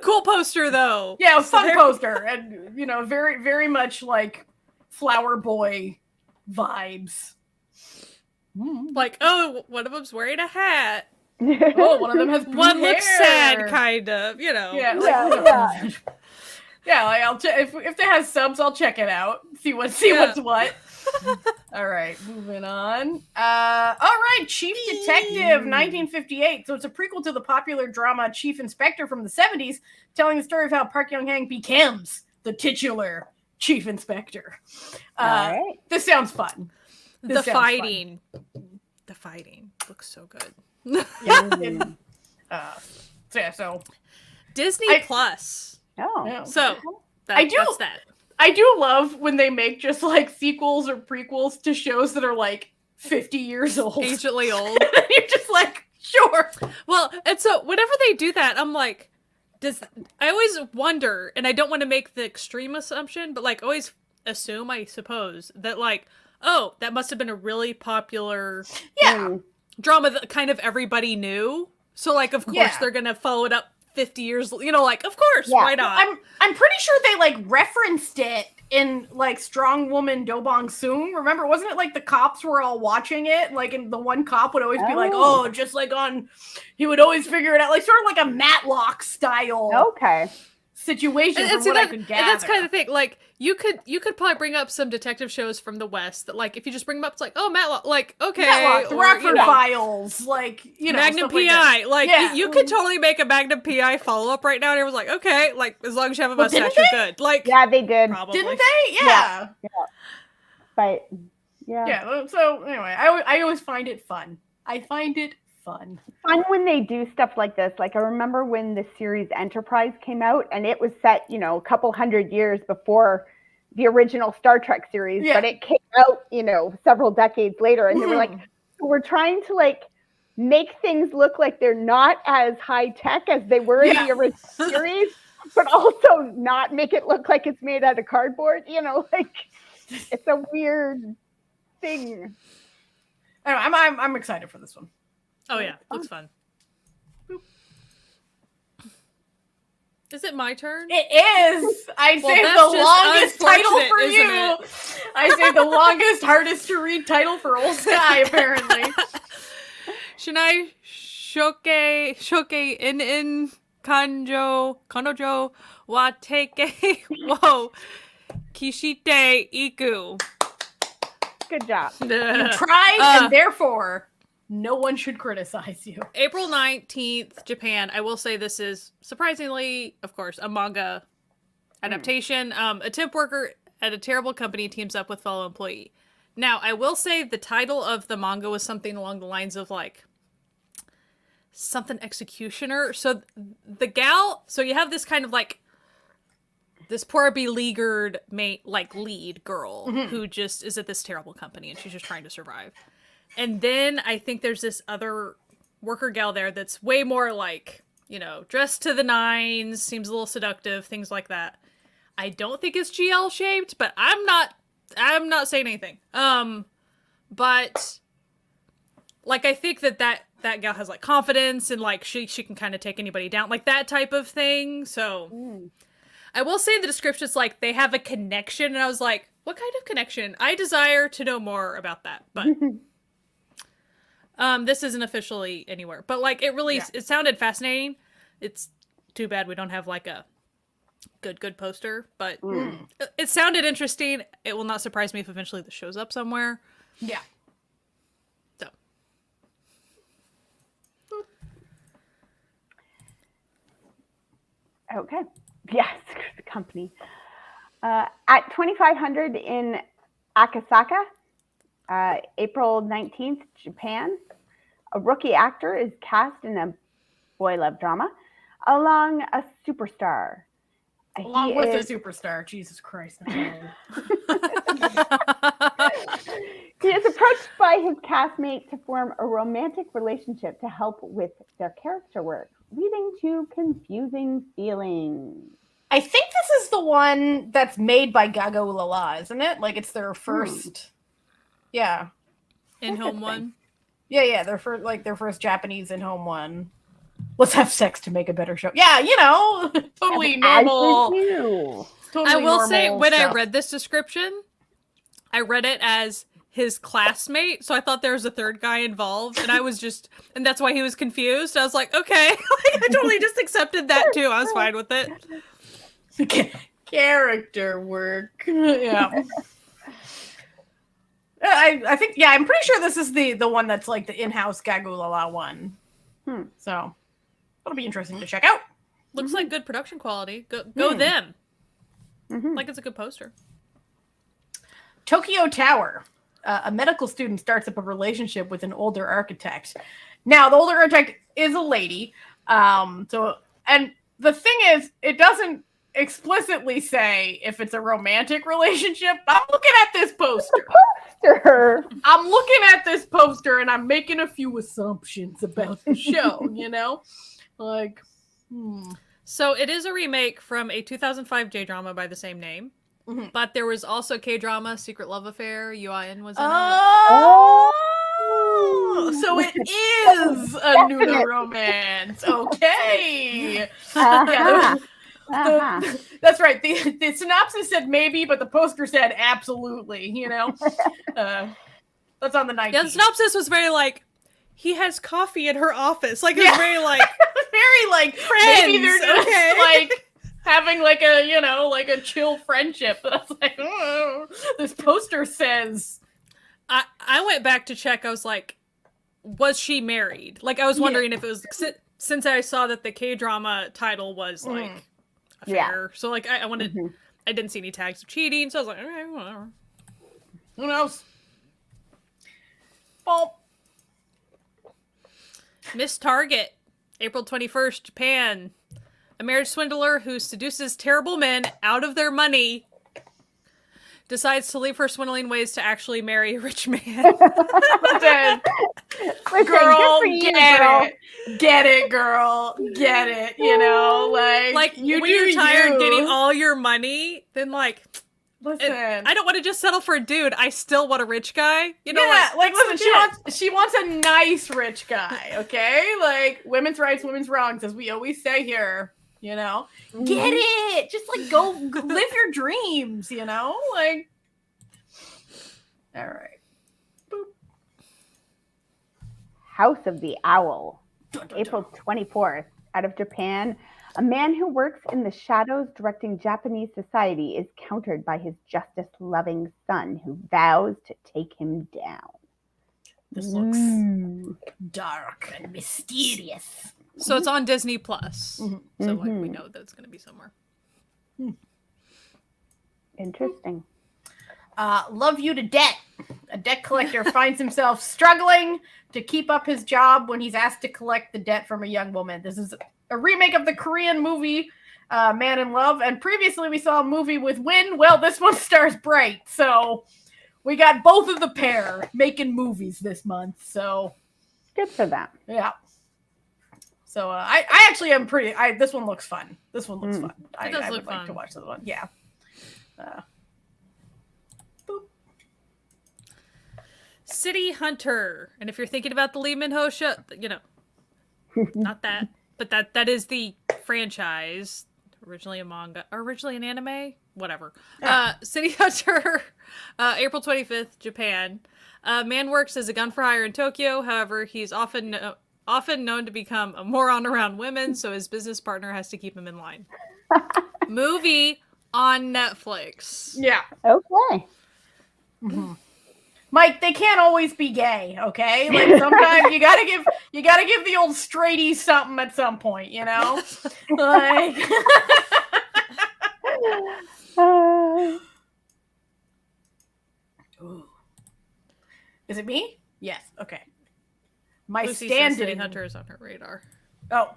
Cool poster though. Yeah, fun poster, and you know, very, very much like Flower Boy vibes. Like, oh, one of them's wearing a hat. Oh, one of them has blue one hair. looks sad, kind of. You know. Yeah, like I'll if it has subs, I'll check it out. See what's what. All right, moving on. All right, Chief Detective, 1958. So it's a prequel to the popular drama Chief Inspector from the 70s, telling the story of how Park Young-hang becomes the titular Chief Inspector. All right. This sounds fun. The fighting looks so good. Yeah. So Disney Plus. Oh. Yeah. So that's that. I do love when they make just like sequels or prequels to shows that are like 50 years old. Anciently old. And you're just like, sure. Well, and so whenever they do that, I'm like, I always wonder, and I don't want to make the extreme assumption, but like always assume, I suppose, that like, oh, that must have been a really popular drama that kind of everybody knew. So like, of course, they're going to follow it up 50 years, you know, like, of course, why not? I'm pretty sure they, like, referenced it in, like, Strong Woman Dobong Soon. Remember, wasn't it, like, the cops were all watching it? Like, and the one cop would always be like, oh, just like he would always figure it out. Like, sort of like a Matlock style. Okay. Situation from what I could gather. And that's kind of the thing. Like, you could probably bring up some detective shows from the West that, like, if you just bring them up, it's like, oh, Matlock, like, okay. Matlock, the Rockford Files, like, you know. Magnum PI. Like, you could totally make a Magnum PI follow-up right now, and everyone's like, okay, like, as long as you have a mustache, you're good. Like, yeah, they did. Probably. Didn't they? Yeah. But, yeah. Yeah, so, anyway, I always find it fun. I find it fun when they do stuff like this. Like, I remember when the series Enterprise came out, and it was set, you know, a couple hundred years before the original Star Trek series, but it came out, you know, several decades later, and they were like, we're trying to, like, make things look like they're not as high tech as they were in the original series, but also not make it look like it's made out of cardboard, you know, like, it's a weird thing. I'm excited for this one. Oh, yeah. Looks fun. Boop. Is it my turn? It is. I saved the longest title for you. I saved the longest, hardest to read title for Old Sky, apparently. Shinai shoke in kanojo wa teke wo kishite iku. Good job. You tried, and therefore no one should criticize you. April 19th, Japan. I will say this is, surprisingly, of course, a manga adaptation. A temp worker at a terrible company teams up with fellow employee. Now, I will say the title of the manga was something along the lines of, like, something executioner. So the gal, so you have this kind of, like, this poor beleaguered lead girl who just is at this terrible company, and she's just trying to survive. And then I think there's this other worker gal there that's way more, like, you know, dressed to the nines, seems a little seductive, things like that. I don't think it's GL shaped, but I'm not saying anything. But like, I think that gal has, like, confidence, and, like, she can kind of take anybody down, like that type of thing. So I will say the description's like they have a connection, and I was like, what kind of connection? I desire to know more about that, but this isn't officially anywhere. But, like, it really it sounded fascinating. It's too bad we don't have, like, a good poster, but it sounded interesting. It will not surprise me if eventually this shows up somewhere. Yeah. So. Okay. Yes, the company. At 2500 in Akasaka, April 19th, Japan, a rookie actor is cast in a boy love drama along a superstar. Along with a superstar. Jesus Christ. He is approached by his castmate to form a romantic relationship to help with their character work, leading to confusing feelings. I think this is the one that's made by Gaga Ulala, isn't it? Like, it's their first, in-home one. Yeah, their first Japanese in-home one. Let's have sex to make a better show. Yeah, you know, totally normal. I will say, when I read this description, I read it as his classmate, so I thought there was a third guy involved, and and that's why he was confused. I was like, okay, I totally just accepted that too. I was fine with it. Character work. Yeah. I think, I'm pretty sure this is the one that's, like, the in-house Gagulala one. So it'll be interesting to check out. Looks like good production quality. Go them. Like, it's a good poster. Tokyo Tower. A medical student starts up a relationship with an older architect. Now, the older architect is a lady. And the thing is, it doesn't explicitly say if it's a romantic relationship. I'm looking at this poster. I'm looking at this poster, and I'm making a few assumptions about the show, you know? Like, So it is a remake from a 2005 J-drama by the same name. But there was also K-drama Secret Love Affair. UIN was in it. Oh, so it is a Noona romance. Okay. Uh-huh. That's right. The synopsis said maybe, but the poster said absolutely. That's on the 19th. Yeah, the synopsis was very like, he has coffee in her office. Like, it was very like, very like friends. Maybe they're just like having like a like a chill friendship. But I was like, oh, this poster says. I went back to check. I was like, was she married? Like, I was wondering if it was since I saw that the K-drama title was like affair. So like, I wanted. I didn't see any tags of cheating, so I was like, okay, whatever. Who knows? Well. Miss Target, April 21st, Japan. A marriage swindler who seduces terrible men out of their money decides to leave her swindling ways to actually marry a rich man. Listen, girl, get it, girl, get it. Like when you're tired getting all your money, then like. Listen, I don't want to just settle for a dude. I still want a rich guy. Listen, she wants a nice rich guy, okay? Like, women's rights, women's wrongs, as we always say here, Get it! Just, like, go live your dreams, Like, all right. Boop. House of the Owl, April 24th, out of Japan. A man who works in the shadows directing Japanese society is countered by his justice-loving son who vows to take him down. This looks dark and mysterious. So it's on Disney Plus. So like we know that it's going to be somewhere. Interesting. Love You to Debt. A debt collector finds himself struggling to keep up his job when he's asked to collect the debt from a young woman. This is a remake of the Korean movie Man in Love, and previously we saw a movie with Win. Well, this one stars Bright, so we got both of the pair making movies this month. So good for them. Yeah. So I actually am pretty. This one looks fun. This one looks fun. I would like to watch this one. Yeah. City Hunter, and if you're thinking about the Lee Min-ho show, not that. But that is the franchise. Originally a manga. Originally an anime? Whatever. City Hunter, April 25th, Japan. Man works as a gun for hire in Tokyo. However, he's often known to become a moron around women, so his business partner has to keep him in line. Movie on Netflix. Yeah. Okay. Mm-hmm. Mike, they can't always be gay, okay? Like sometimes you gotta give the old straighties something at some point, Like Is it me? Yes. Okay. My stand-in City Hunter is on her radar. Oh.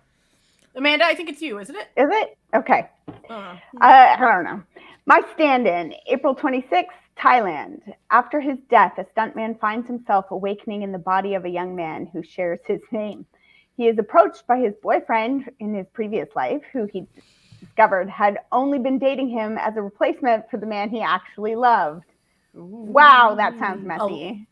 Amanda, I think it's you, isn't it? Is it? Okay. I don't know. My stand-in, April 26th, Thailand. After his death, a stuntman finds himself awakening in the body of a young man who shares his name. He is approached by his boyfriend in his previous life, who he discovered had only been dating him as a replacement for the man he actually loved. Wow, that sounds messy.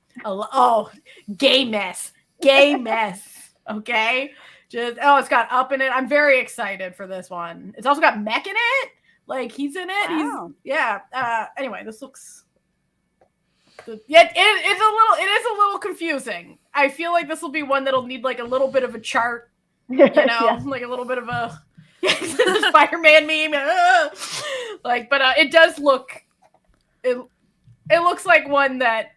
Gay mess. Gay mess. Okay? It's got Up in it. I'm very excited for this one. It's also got Mech in it. Like, he's in it. Wow. Anyway, this looks... Yeah, it is a little confusing. I feel like this will be one that'll need, like, a little bit of a chart. Like a little bit of a... Spider-Man meme. But it does look... It looks like one that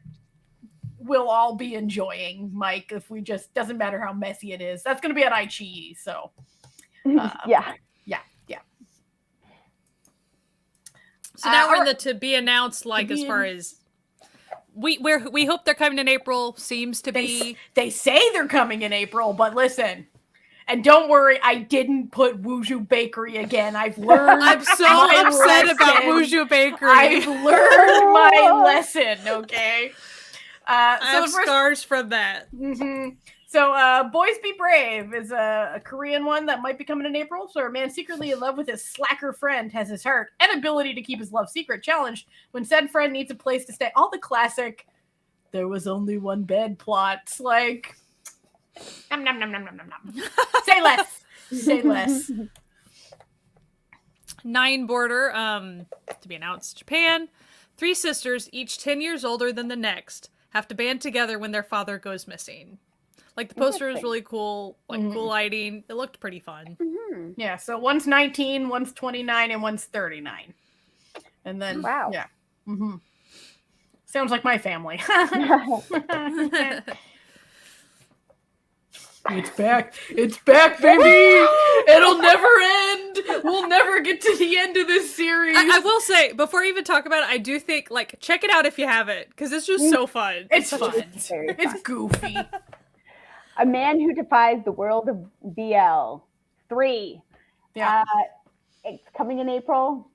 we'll all be enjoying, Mike, if we just... Doesn't matter how messy it is. That's going to be at iQIYI, so... Yeah. So now we're in the to be announced, like, as far as we hope they're coming in April. Seems to be. They say they're coming in April, but listen, and don't worry, I didn't put Wuju Bakery again. I've learned. I'm so upset about Wuju Bakery. I've learned my lesson. Okay. I have scars from that. Mm-hmm. So, Boys Be Brave is a Korean one that might be coming in April. So, a man secretly in love with his slacker friend has his heart and ability to keep his love secret challenged when said friend needs a place to stay. All the classic there was only one bad plot. It's like, nom, nom, nom, nom, nom, nom, nom. Say less. Say less. 9 border, to be announced, Japan. 3 sisters, each 10 years older than the next, have to band together when their father goes missing. Like, the poster is really cool, like, cool lighting. It looked pretty fun. Mm-hmm. Yeah, so one's 19, one's 29, and one's 39. And then, wow. Yeah. Mm-hmm. Sounds like my family. It's back. It's back, baby. It'll never end. We'll never get to the end of this series. I will say, before I even talk about it, I do think, like, check it out if you haven't, because it's just so fun. It's fun. It's very fun. It's goofy. A Man Who Defies the World of BL 3. Yeah. It's coming in April.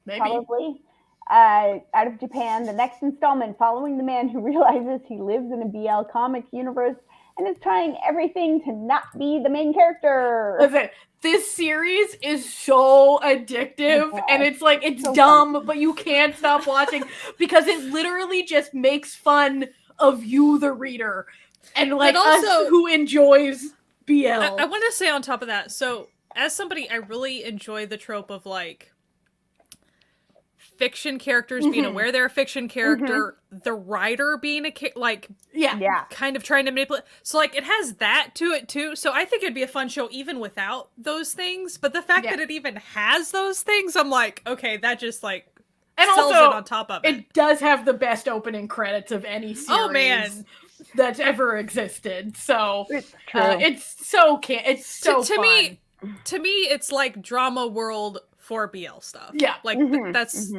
Maybe. Probably. Out of Japan, the next installment following the man who realizes he lives in a BL comic universe and is trying everything to not be the main character. Listen, this series is so addictive, and it's like, it's so dumb, fun. But you can't stop watching because it literally just makes fun of you, the reader, and like also, us who enjoys BL. I want to say on top of that, so as somebody, I really enjoy the trope of like fiction characters being aware they're a fiction character, the writer being kind of trying to manipulate. So like it has that to it too. So I think it'd be a fun show even without those things. But the fact that it even has those things, I'm like, okay, that just like sells also, it on top of it. It does have the best opening credits of any series that's ever existed. So it's true. It's so fun. To me, it's like drama world for BL stuff. Yeah. Like that's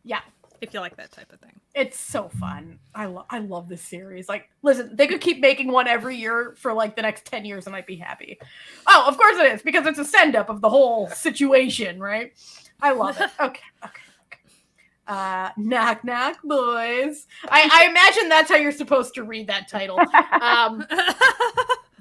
yeah. If you like that type of thing. It's so fun. I love this series. Like, listen, they could keep making one every year for like the next 10 years and I'd be happy. Oh, of course it is, because it's a send-up of the whole situation, right? I love it. Okay. Knock knock boys. I imagine that's how you're supposed to read that title.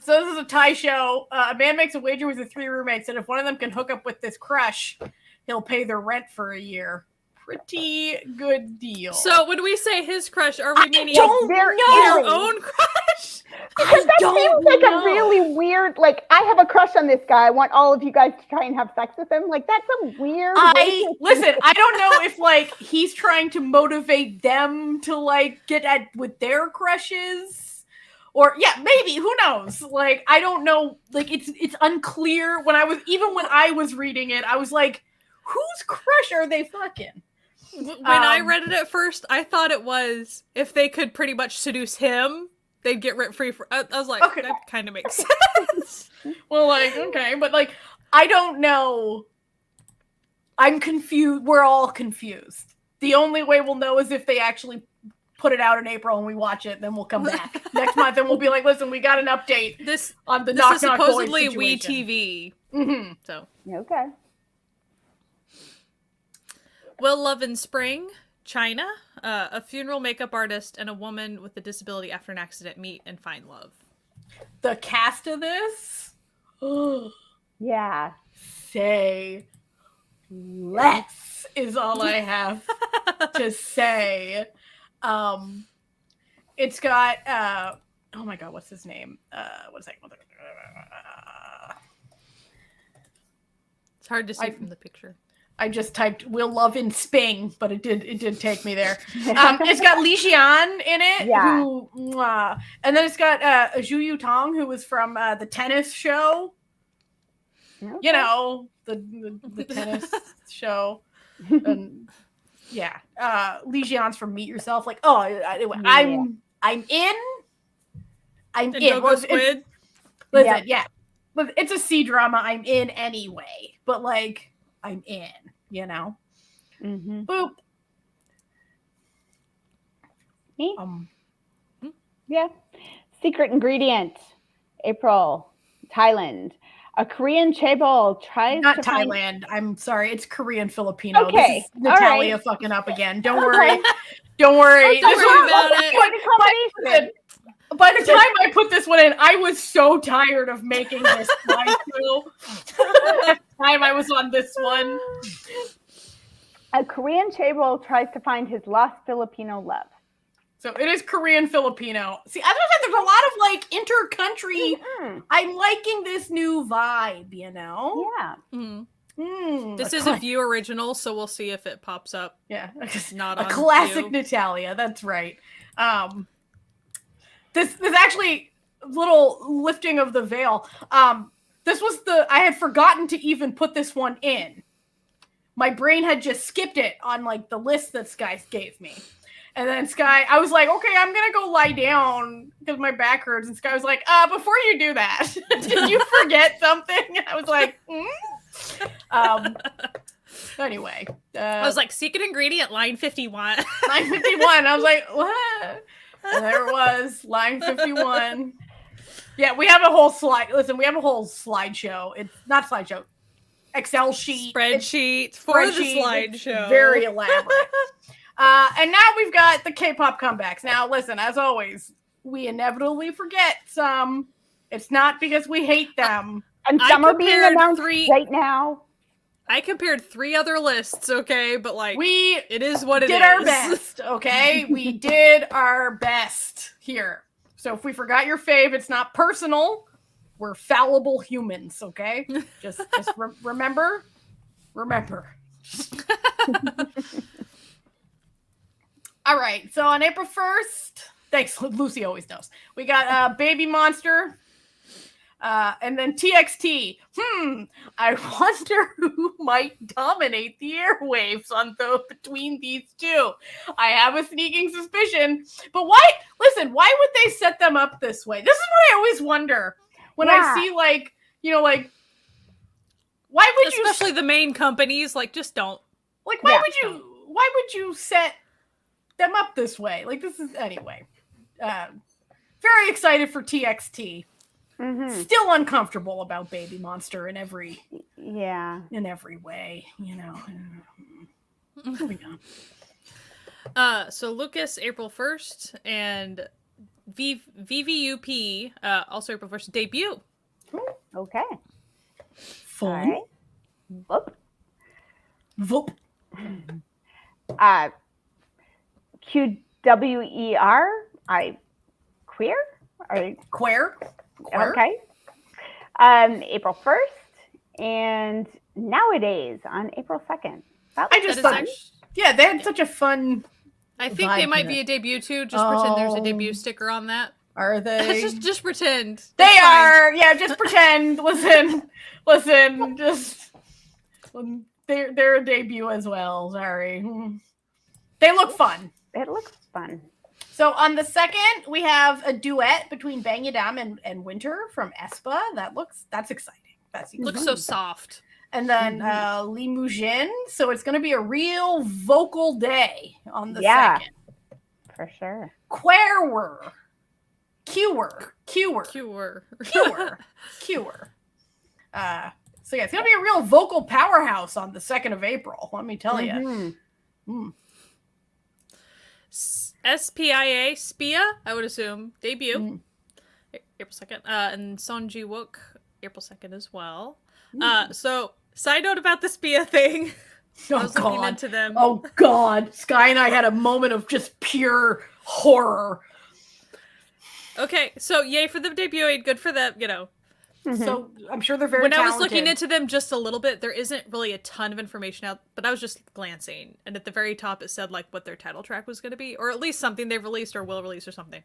So this is a Thai show. A man makes a wager with his 3 roommates that if one of them can hook up with this crush, he'll pay their rent for a year. Pretty good deal. So when we say his crush, are we meaning their own crush? Because that seems like a really weird, like, I have a crush on this guy. I want all of you guys to try and have sex with him. Like, that's a weird listen, I don't know if, like, he's trying to motivate them to, like, get at with their crushes. Or, yeah, maybe, who knows? Like, I don't know. Like, it's unclear. When I was reading it, I was like, whose crush are they fucking? When I read it at first, I thought it was if they could pretty much seduce him, they'd get rent free. I was like, okay. That kind of makes sense. Well, like, okay, but like, I don't know. I'm confused. We're all confused. The only way we'll know is if they actually put it out in April and we watch it, and then we'll come back next month and we'll be like, listen, we got an update on the Knock Knock Boys supposedly situation. WeTV. So okay. Will Love in Spring, China. A funeral makeup artist and a woman with a disability after an accident meet and find love. The cast of this? Yeah. Say less is all I have to say. It's got oh my god, what's his name? What is that? It's hard to see from the picture. I just typed Will Love in Sping, but it did take me there. It's got Li Xian in it, and then it's got Zhu Yutong, who was from the tennis show. Okay. You know, the tennis show. And yeah, Li Xian's from Meet Yourself. Like, I'm in. I'm in. Well, Squid. Listen, yeah, but it's a C drama. I'm in anyway, but like, I'm in. You know, boop. Me? Yeah. Secret Ingredient, April, Thailand. A Korean chaebol tries Not to Thailand. I'm sorry. It's Korean Filipino. Okay. This is Natalia fucking up again. Don't worry. Don't worry. Don't worry about it. By the time I put this one in, I was so tired of making this time I was on this one. A Korean chaebol tries to find his lost Filipino love. So it is Korean Filipino. See, as I said, there's a lot of like inter-country. I'm liking this new vibe, you know? Yeah. This is a View original, so we'll see if it pops up. Yeah, not a on classic View. Natalia. That's right. This actually little lifting of the veil. This was I had forgotten to even put this one in. My brain had just skipped it on like the list that Sky gave me. And then Sky, I was like, okay, I'm going to go lie down because my back hurts. And Sky was like, before you do that, did you forget something? I was like, anyway. I was like, secret ingredient, line 51. Line 51. I was like, what? And there it was, line 51. Yeah, we have a whole slide. Listen, we have a whole slideshow. It's not slideshow. Excel sheet. Spreadsheet for the slideshow. Very elaborate. And now we've got the K-pop comebacks. Now, listen, as always, we inevitably forget some. It's not because we hate them. And some are being announced right now. I compared 3 other lists, okay? But like, it is what it is. We did our best, okay? We did our best here. So if we forgot your fave, it's not personal. We're fallible humans, okay? Just remember. All right, so on April 1st, thanks, Lucy always knows. We got Baby Monster, and then TXT. I wonder who might dominate the airwaves between these two. I have a sneaking suspicion, but why would they set them up this way? This is what I always wonder when I see why would you, especially the main companies, like, just don't. Like, why would you set them up this way? Like, this is, anyway. Very excited for TXT. Still uncomfortable about Baby Monster in every way, you know. Moving on. So Lucas, April 1st, and VVUP, also April 1st, debut. Okay. Fun. Right. Voop. QWER. Queer? Queer. Okay. April 1st and Nowadays on April 2nd. I just thought, they had such a fun. I think they might be a debut too. Just pretend there's a debut sticker on that. Are they? just pretend. They are. Yeah, just pretend. Listen. They're a debut as well. Sorry. They look fun. It looks fun. So on the 2nd, we have a duet between Bang Yadam and Winter from aespa. That's exciting. Looks so soft. And then Lee Mujin. So it's going to be a real vocal day on the 2nd. For sure. Queer. So yeah, it's going to be a real vocal powerhouse on the 2nd of April. Let me tell you. SPIA, I would assume, debut. April 2nd. And Son Ji Wook, April 2nd as well. So, side note about the SPIA thing. I was looking into them. Oh, God. Sky and I had a moment of just pure horror. Okay, so yay for them debuting. Good for them, you know. So, I'm sure they're very talented. talented. I was looking into them just a little bit, there isn't really a ton of information out, but I was just glancing. And at the very top, it said, like, what their title track was going to be. Or at least something they've released or will release or something.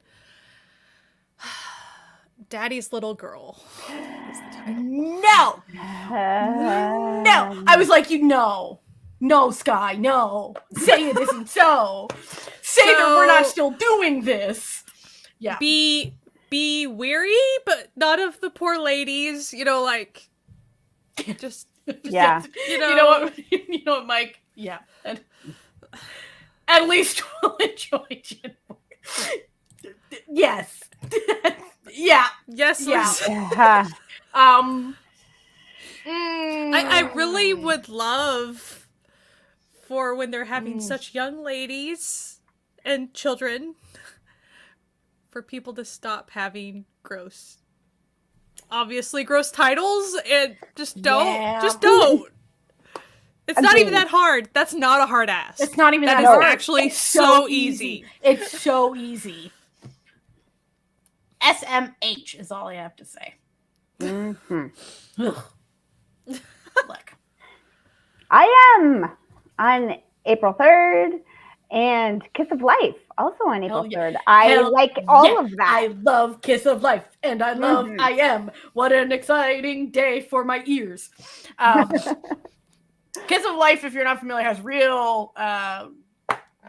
Daddy's Little Girl is the title. No! No! I was like, no, Sky, no. Say it isn't so. Say that we're not still doing this. Yeah. Be weary, but not of the poor ladies, you know, like, just yeah. You know what, Mike? Yeah. At least we'll enjoy Jin. Yes. Yeah. Yes. Yeah. I really would love for when they're having such young ladies and children for people to stop having gross titles and just don't. It's not even that hard. That's not a hard ask. It's not even that hard. That is actually it's so easy. It's so easy. SMH is all I have to say. Look. I am on April 3rd, and Kiss of Life also on April 3rd. I like all of that. I love Kiss of Life, and I love I Am. What an exciting day for my ears. Kiss of Life, if you're not familiar, has real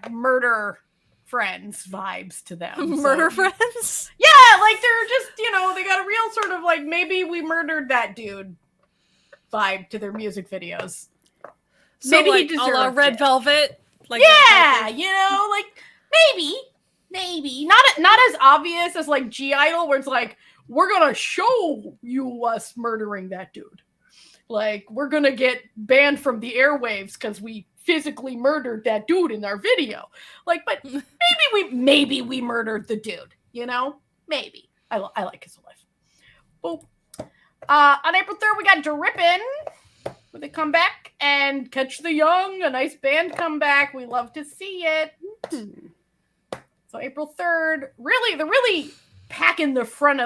murder friends vibes to them. Murder friends? Yeah, like they're just, they got a real sort of like, maybe we murdered that dude vibe to their music videos. So maybe like, he deserved Red Velvet? Like yeah, like maybe. Not as obvious as like G-Idol, where it's like, we're gonna show you us murdering that dude. Like, we're gonna get banned from the airwaves because we physically murdered that dude in our video. Like, but maybe we murdered the dude, Maybe. I like Kiss of Life. Boop. On April 3rd, we got Drippin' with a comeback, and Catch the Young, a nice band comeback. We love to see it. So April 3rd, they're really packing the front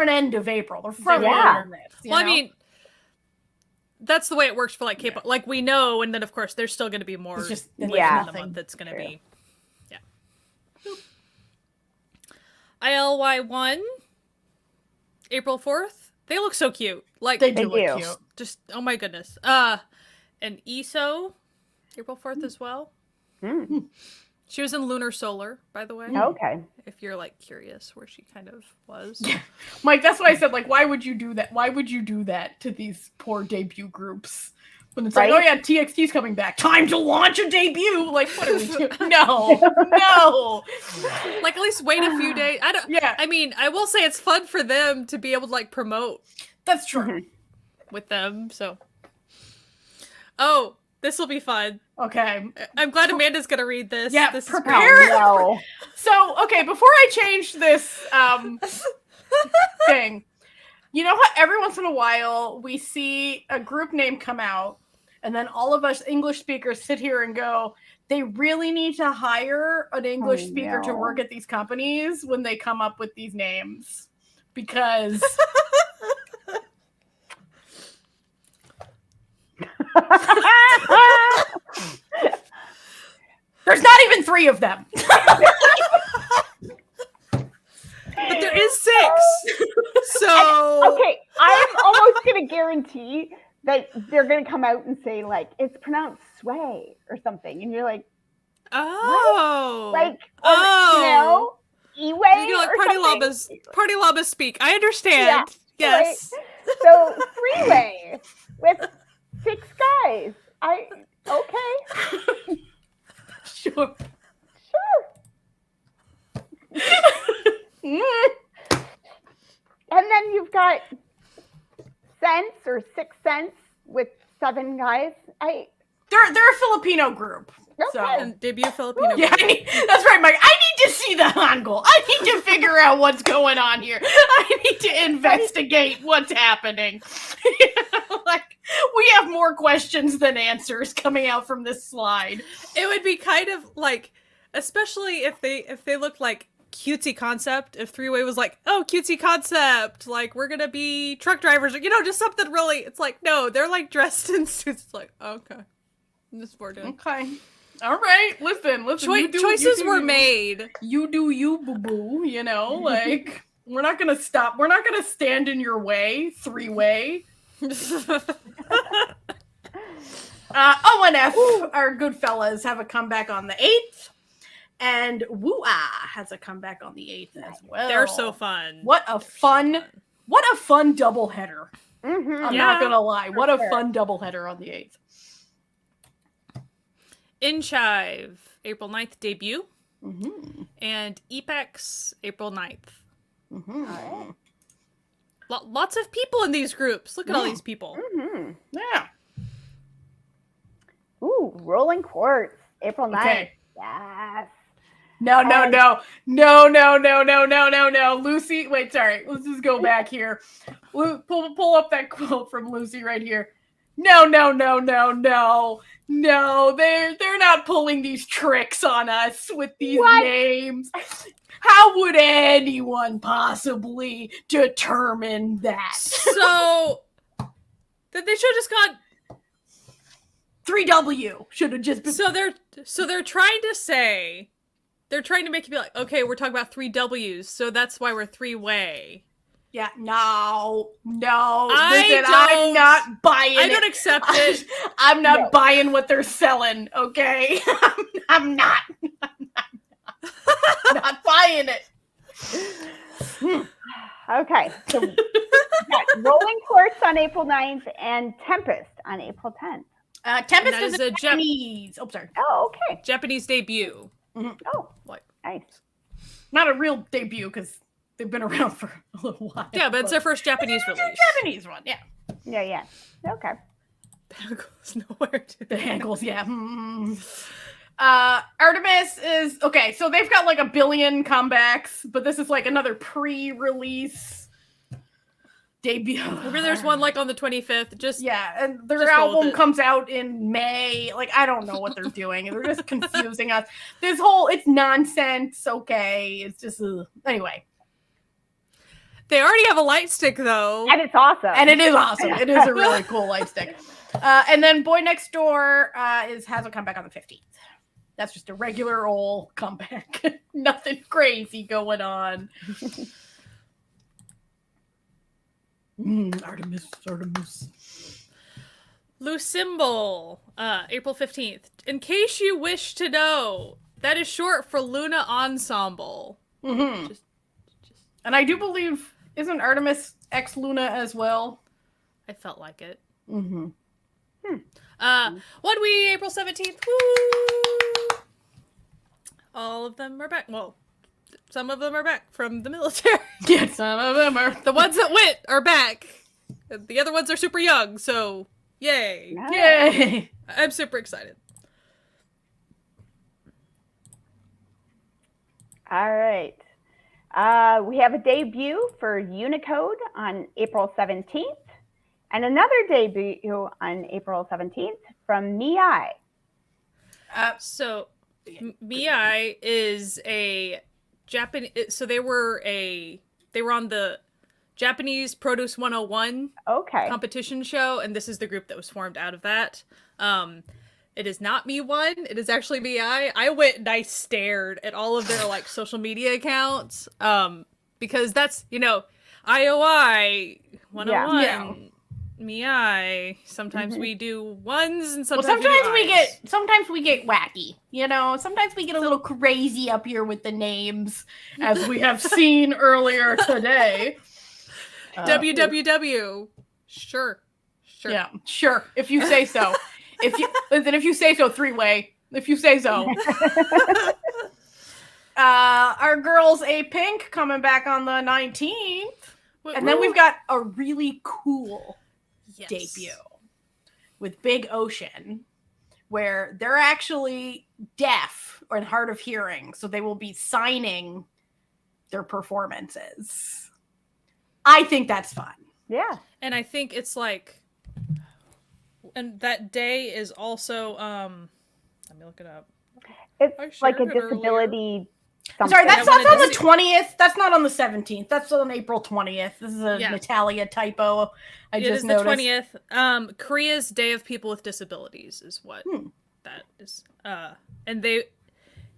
end of April. They're front end. Well, I mean, that's the way it works for like Kpop. Like we know, and then of course there's still going to be more. It's just in the month that's going to be. Yeah. ILY1, April 4th. They look so cute. Like they do look cute. Just oh my goodness. And ESO, April 4th as well. She was in Lunar Solar, by the way. Okay. If you're like curious where she kind of was. Mike, that's why I said, like, why would you do that? Why would you do that to these poor debut groups? When it's like, oh yeah, TXT's coming back. Time to launch a debut. Like, what are we doing? No. Like, at least wait a few days. I mean, I will say it's fun for them to be able to like promote. That's true. With them, so. Oh, this will be fun. Okay. I'm glad Amanda's going to read this. Yeah, this prepare. So, okay, before I change this thing, you know how every once in a while we see a group name come out, and then all of us English speakers sit here and go, they really need to hire an English speaker to work at these companies when they come up with these names. Because... There's not even 3 of them. But there is 6. So okay, I'm almost gonna guarantee that they're gonna come out and say like it's pronounced sway or something, and you're like, oh, what? Like, E-way. You're like Party Llamas speak. I understand. Yeah, yes. Right? So 3-way with 6 guys. Okay. Sure. And then you've got Sense or 6 Sense with 7 guys. They're a Filipino group. Okay. So debut Filipino. Yeah, that's right, Mike. I need to see the Hangul. I need to figure out what's going on here. I need to investigate what's happening. Like, we have more questions than answers coming out from this slide. It would be kind of like, especially if they look like cutesy concept. If 3-way was like, oh, cutesy concept, like we're gonna be truck drivers, or just something really. It's like, no, they're like dressed in suits. It's like, okay, this is what we're doing. Okay. All right, listen. Choices were made. You do you, boo-boo, like, we're not going to stop. We're not going to stand in your way, 3-way. ONF, our good fellas, have a comeback on the 8th. And Woo-Ah has a comeback on the 8th as well. They're so fun. What a fun doubleheader. Mm-hmm. I'm not going to lie. What a fun doubleheader on the 8th. InChive, April 9th debut. Mm-hmm. And Epex, April 9th. Mm-hmm. All right. Lots of people in these groups. Look at all these people. Mm-hmm. Yeah. Ooh, Rolling Quartz, April 9th. Okay. Yes. No. Lucy, wait, sorry. Let's just go back here. Pull up that quote from Lucy right here. No, they're not pulling these tricks on us with these names. How would anyone possibly determine that? So that they should have just gone 3W should have just been. So they're trying to say, they're trying to make you be like, okay, we're talking about 3 W's, so that's why we're 3-way. Yeah, no. Listen, I'm not buying it. I don't accept it. I'm not buying what they're selling, okay? I'm not buying it. Okay, so we got Rolling Quartz on April 9th and Tempest on April 10th. Tempest is a Japanese. Sorry. Oh, okay. Japanese debut. Mm-hmm. Oh, nice. Not a real debut because they've been around for a little while. Yeah, but it's their first Japanese release. Japanese one, yeah. Yeah. Okay. The ankles nowhere to the ankles, yeah. Artemis is okay, so they've got like a billion comebacks, but this is like another pre-release debut. Maybe there's one like on the 25th. And their album comes out in May. Like, I don't know what they're doing. They're just confusing us. It's nonsense. Okay, it's just anyway. They already have a light stick though, and it's awesome. And it is awesome. It is a really cool light stick. And then Boy Next Door has a comeback on the 15th. That's just a regular old comeback. Nothing crazy going on. Artemis. Lucymbal, April 15th. In case you wish to know, that is short for Luna Ensemble. Mm-hmm. And I do believe, isn't Artemis ex Luna as well? I felt like it. Mm-hmm. 1 week, April 17th. Woo! All of them are back. Well, some of them are back from the military. Yeah, some of them are. The ones that went are back. The other ones are super young, so yay. Nice. Yay! I'm super excited. All right. We have a debut for Unicode on April 17th. And another debut on April 17th from Miai. So Miai is a Japanese. So they were on the Japanese Produce 101 competition show, and this is the group that was formed out of that. It is not Me1. It is actually Miai. I went and I stared at all of their like social media accounts because that's IOI 101. Yeah. Miai. Sometimes we do ones, and sometimes we get wacky. Sometimes we get a little crazy up here with the names, as we have seen earlier today. WWW. Sure. Yeah, sure. If you say so. If you say so, 3-way. If you say so. Our girls A Pink coming back on the 19th, and then we've got a really cool debut with Big Ocean, where they're actually deaf or hard of hearing, so they will be signing their performances. I think that's fun. Yeah. And I think it's like, and that day is also let me look it up. It's like a disability. Sorry, that's not on the 20th. That's not on the 17th. That's on April 20th. This is a Natalia typo. I just noticed. It is the 20th. Korea's Day of People with Disabilities is what that is. And the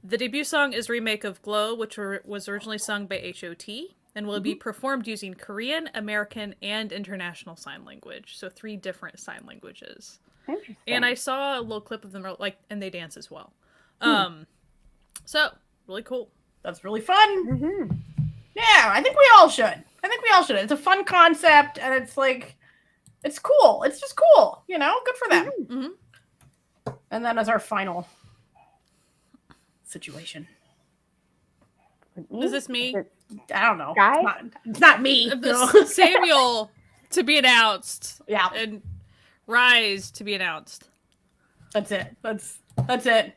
debut song is a remake of Glow, which was originally sung by H.O.T. and will be performed using Korean, American, and International Sign Language. So 3 different sign languages. Interesting. And I saw a little clip of them, and they dance as well. So, really cool. That's really fun. Mm-hmm. Yeah, I think we all should. It's a fun concept, and it's like, it's cool. It's just cool, good for them. Mm-hmm. And then as our final situation. Is this me? I don't know. Guy? It's not me. Samuel to be announced. Yeah. And Rise to be announced. That's it. That's it.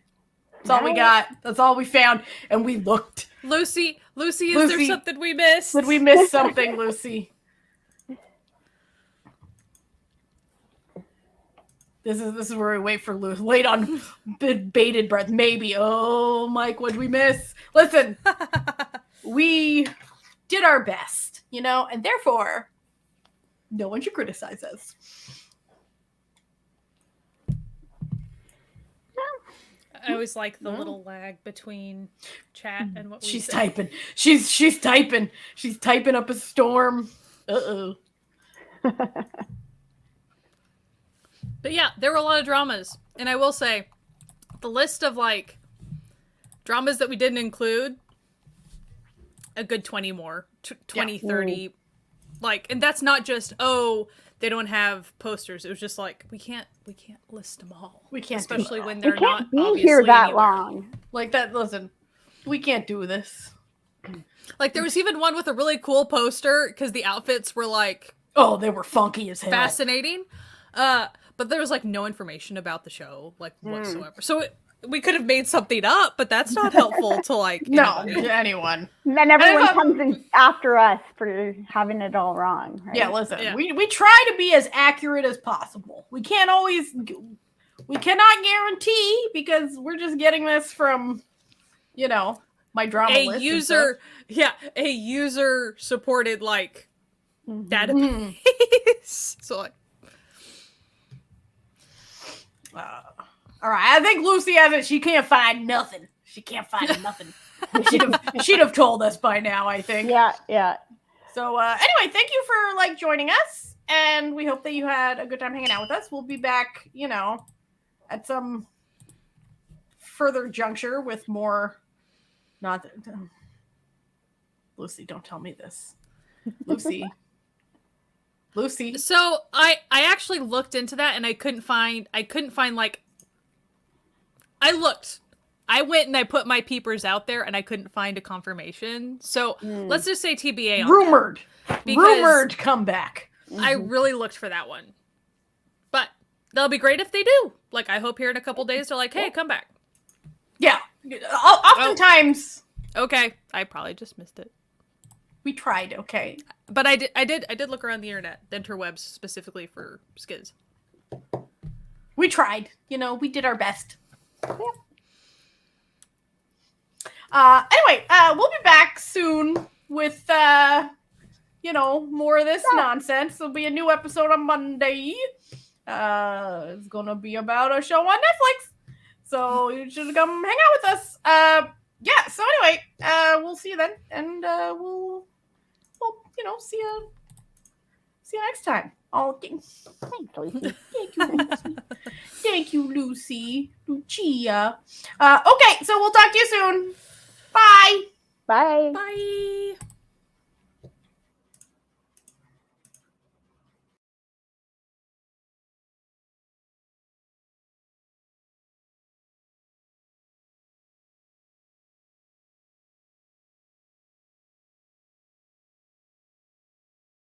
That's all we got. That's all we found. And we looked. Lucy, is there something we missed? Did we miss something, Lucy? This is where we wait for Lucy. Wait on bated breath. Maybe. Oh, Mike, what'd we miss? Listen, we did our best, and therefore, no one should criticize us. I always like the little lag between chat and what we She's say. typing. She's typing. She's typing up a storm. Uh-oh. But yeah, there were a lot of dramas. And I will say, the list of dramas that we didn't include, a good 20 more. 20, 30. And that's not just, they don't have posters. It was just we can't list them all. We can't, especially when they're we not can't be obviously here that anywhere. long. Listen, we can't do this. There was even one with a really cool poster because the outfits were they were funky as hell. fascinating. But there was no information about the show whatsoever. So we could have made something up, but that's not helpful to anyone. And then everyone comes in after us for having it all wrong. Right? Yeah, listen, we try to be as accurate as possible. We cannot guarantee because we're just getting this from, my drama list. A user supported database. So all right, I think Lucy has it. She can't find nothing. She'd have told us by now, I think. Yeah. So anyway, thank you for joining us, and we hope that you had a good time hanging out with us. We'll be back, at some further juncture with more. Lucy, don't tell me this. Lucy. So I actually looked into that and I couldn't find I looked. I went and I put my peepers out there and I couldn't find a confirmation. So let's just say TBA on rumored comeback. I really looked for that one. But that'll be great if they do. I hope here in a couple days they're hey, come back. Yeah. Oftentimes. Okay. I probably just missed it. We tried, okay. But I did look around the internet, the interwebs specifically for skids. We tried. We did our best. Yeah. Anyway, we'll be back soon with more of this nonsense. There'll be a new episode on Monday. It's gonna be about a show on Netflix. So you should come hang out with us. So anyway, we'll see you then, and we'll see you next time. Thanks, Lucy. Thank you, Lucy. Lucia. Okay, so we'll talk to you soon. Bye. Bye. Bye.